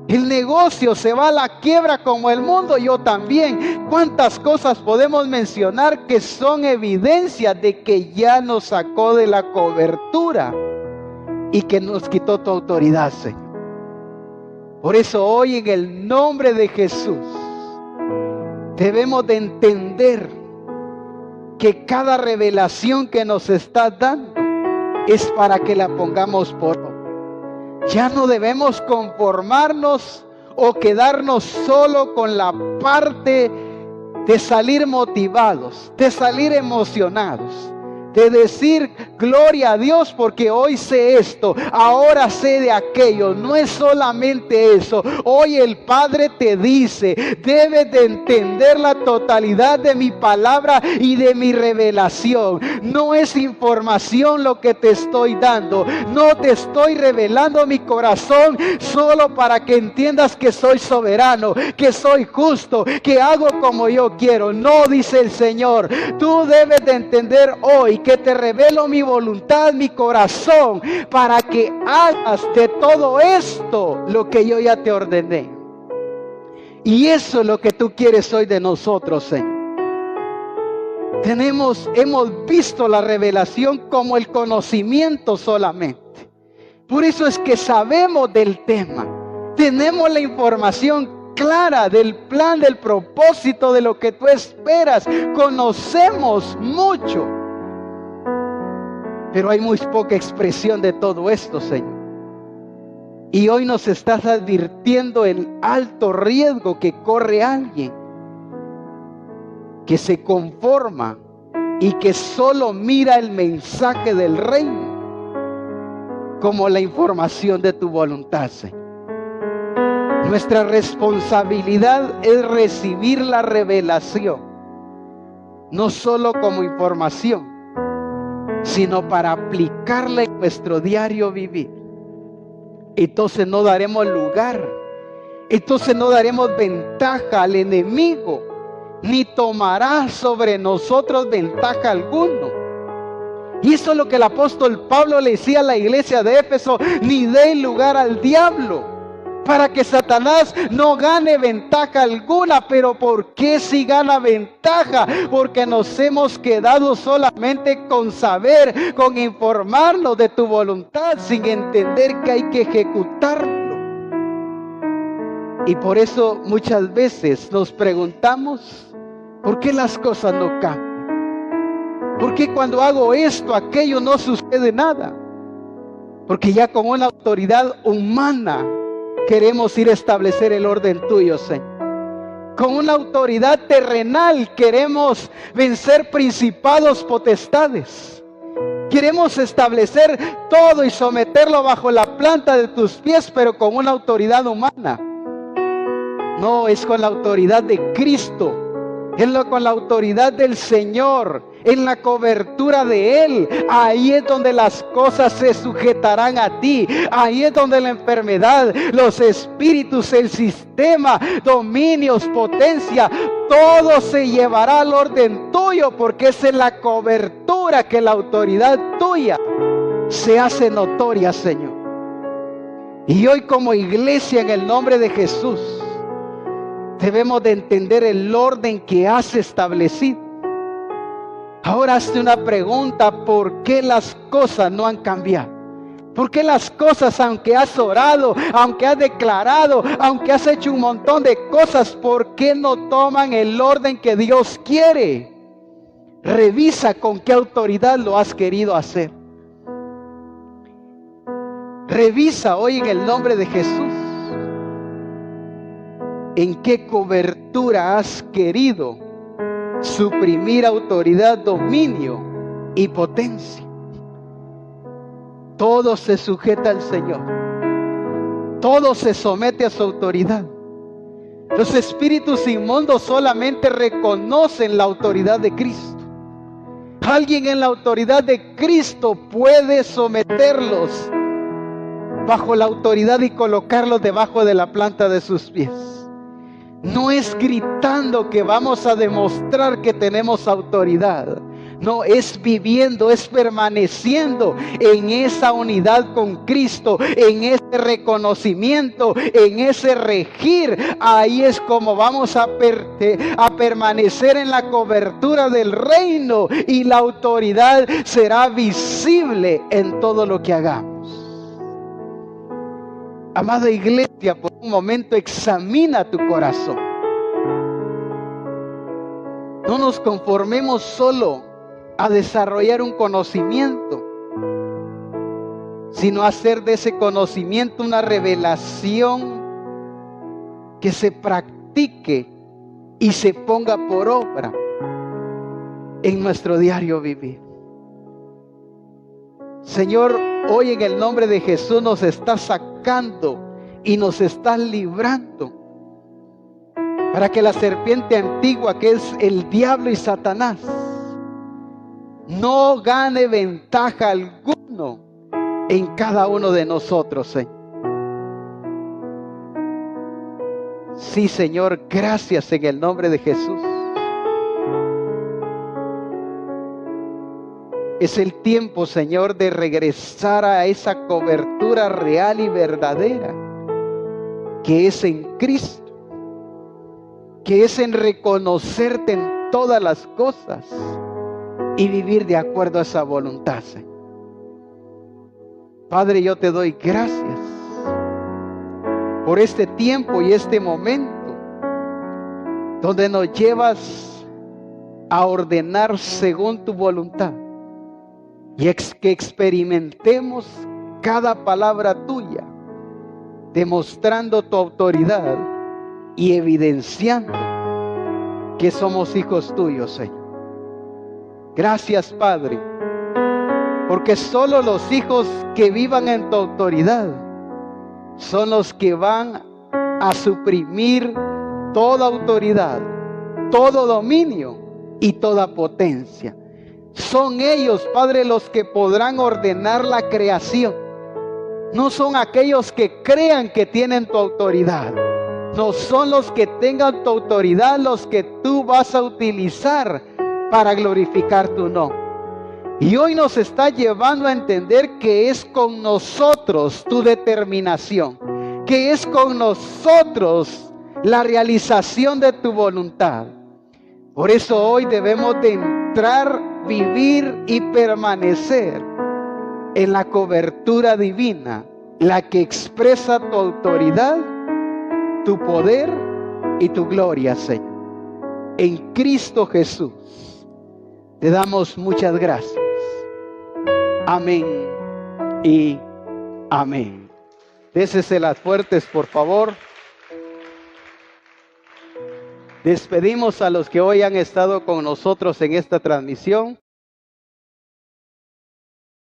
El negocio se va a la quiebra como el mundo, yo también. ¿Cuántas cosas podemos mencionar que son evidencia de que ya nos sacó de la cobertura y que nos quitó tu autoridad, Señor? Por eso hoy, en el nombre de Jesús, debemos de entender que cada revelación que nos está dando es para que la pongamos por obra. Ya no debemos conformarnos o quedarnos solo con la parte de salir motivados, de salir emocionados, de decir gloria a Dios porque hoy sé esto, ahora sé de aquello. No es solamente eso. Hoy el Padre te dice, debes de entender la totalidad de mi palabra y de mi revelación. No es información lo que te estoy dando. No te estoy revelando mi corazón solo para que entiendas que soy soberano, que soy justo, que hago como yo quiero. No, dice el Señor, tú debes de entender hoy que te revelo mi voluntad, mi corazón, para que hagas de todo esto lo que yo ya te ordené. Y eso es lo que tú quieres hoy de nosotros, Señor. Hemos visto la revelación como el conocimiento solamente. Por eso es que sabemos del tema. Tenemos la información clara del plan, del propósito, de lo que tú esperas. Conocemos mucho. Pero hay muy poca expresión de todo esto, Señor. Y hoy nos estás advirtiendo el alto riesgo que corre alguien que se conforma y que solo mira el mensaje del reino como la información de tu voluntad, Señor. Nuestra responsabilidad es recibir la revelación, no solo como información, sino para aplicarla en nuestro diario vivir. Entonces no daremos lugar, entonces no daremos ventaja al enemigo, ni tomará sobre nosotros ventaja alguno. Y eso es lo que el apóstol Pablo le decía a la iglesia de Éfeso: ni dé lugar al diablo, para que Satanás no gane ventaja alguna. Pero ¿por qué si gana ventaja? Porque nos hemos quedado solamente con saber, con informarnos de tu voluntad, sin entender que hay que ejecutarlo. Y por eso muchas veces nos preguntamos, ¿por qué las cosas no cambian? ¿Por qué cuando hago esto, aquello, no sucede nada? Porque ya con una autoridad humana queremos ir a establecer el orden tuyo, Señor. Con una autoridad terrenal queremos vencer principados, potestades. Queremos establecer todo y someterlo bajo la planta de tus pies, pero con una autoridad humana. No, es con la autoridad de Cristo. Es con la autoridad del Señor, en la cobertura de Él. Ahí es donde las cosas se sujetarán a ti. Ahí es donde la enfermedad, los espíritus, el sistema, dominios, potencia, todo se llevará al orden tuyo, porque es en la cobertura que la autoridad tuya se hace notoria, Señor. Y hoy, como iglesia, en el nombre de Jesús, debemos de entender el orden que has establecido. Ahora hazte una pregunta: ¿por qué las cosas no han cambiado? ¿Por qué las cosas, aunque has orado, aunque has declarado, aunque has hecho un montón de cosas, por qué no toman el orden que Dios quiere? Revisa con qué autoridad lo has querido hacer. Revisa hoy, en el nombre de Jesús, en qué cobertura has querido suprimir autoridad, dominio y potencia. Todo se sujeta al Señor, todo se somete a su autoridad. Los espíritus inmundos solamente reconocen la autoridad de Cristo. Alguien en la autoridad de Cristo puede someterlos bajo la autoridad y colocarlos debajo de la planta de sus pies. No es gritando que vamos a demostrar que tenemos autoridad. No, es viviendo, es permaneciendo en esa unidad con Cristo, en ese reconocimiento, en ese regir. Ahí es como vamos a permanecer en la cobertura del reino, y la autoridad será visible en todo lo que hagamos. Amada iglesia, por un momento examina tu corazón. No nos conformemos solo a desarrollar un conocimiento, sino hacer de ese conocimiento una revelación que se practique y se ponga por obra en nuestro diario vivir. Señor, hoy en el nombre de Jesús nos estás sacando y nos estás librando para que la serpiente antigua, que es el diablo y Satanás, no gane ventaja alguno en cada uno de nosotros, Señor. Sí, Señor, gracias en el nombre de Jesús. Es el tiempo, Señor, de regresar a esa cobertura real y verdadera que es en Cristo, que es en reconocerte en todas las cosas y vivir de acuerdo a esa voluntad, Señor. Padre, yo te doy gracias por este tiempo y este momento donde nos llevas a ordenar según tu voluntad, y que experimentemos cada palabra tuya, demostrando tu autoridad y evidenciando que somos hijos tuyos, Señor. Gracias, Padre, porque solo los hijos que vivan en tu autoridad son los que van a suprimir toda autoridad, todo dominio y toda potencia. Son ellos, Padre, los que podrán ordenar la creación. No son aquellos que crean que tienen tu autoridad. No son los que tengan tu autoridad los que tú vas a utilizar para glorificar tu nombre. Y hoy nos está llevando a entender que es con nosotros tu determinación, que es con nosotros la realización de tu voluntad. Por eso hoy debemos de entrar, vivir y permanecer en la cobertura divina, la que expresa tu autoridad, tu poder y tu gloria, Señor. En Cristo Jesús te damos muchas gracias. Amén y amén. Déseselas fuertes, por favor. Despedimos a los que hoy han estado con nosotros en esta transmisión.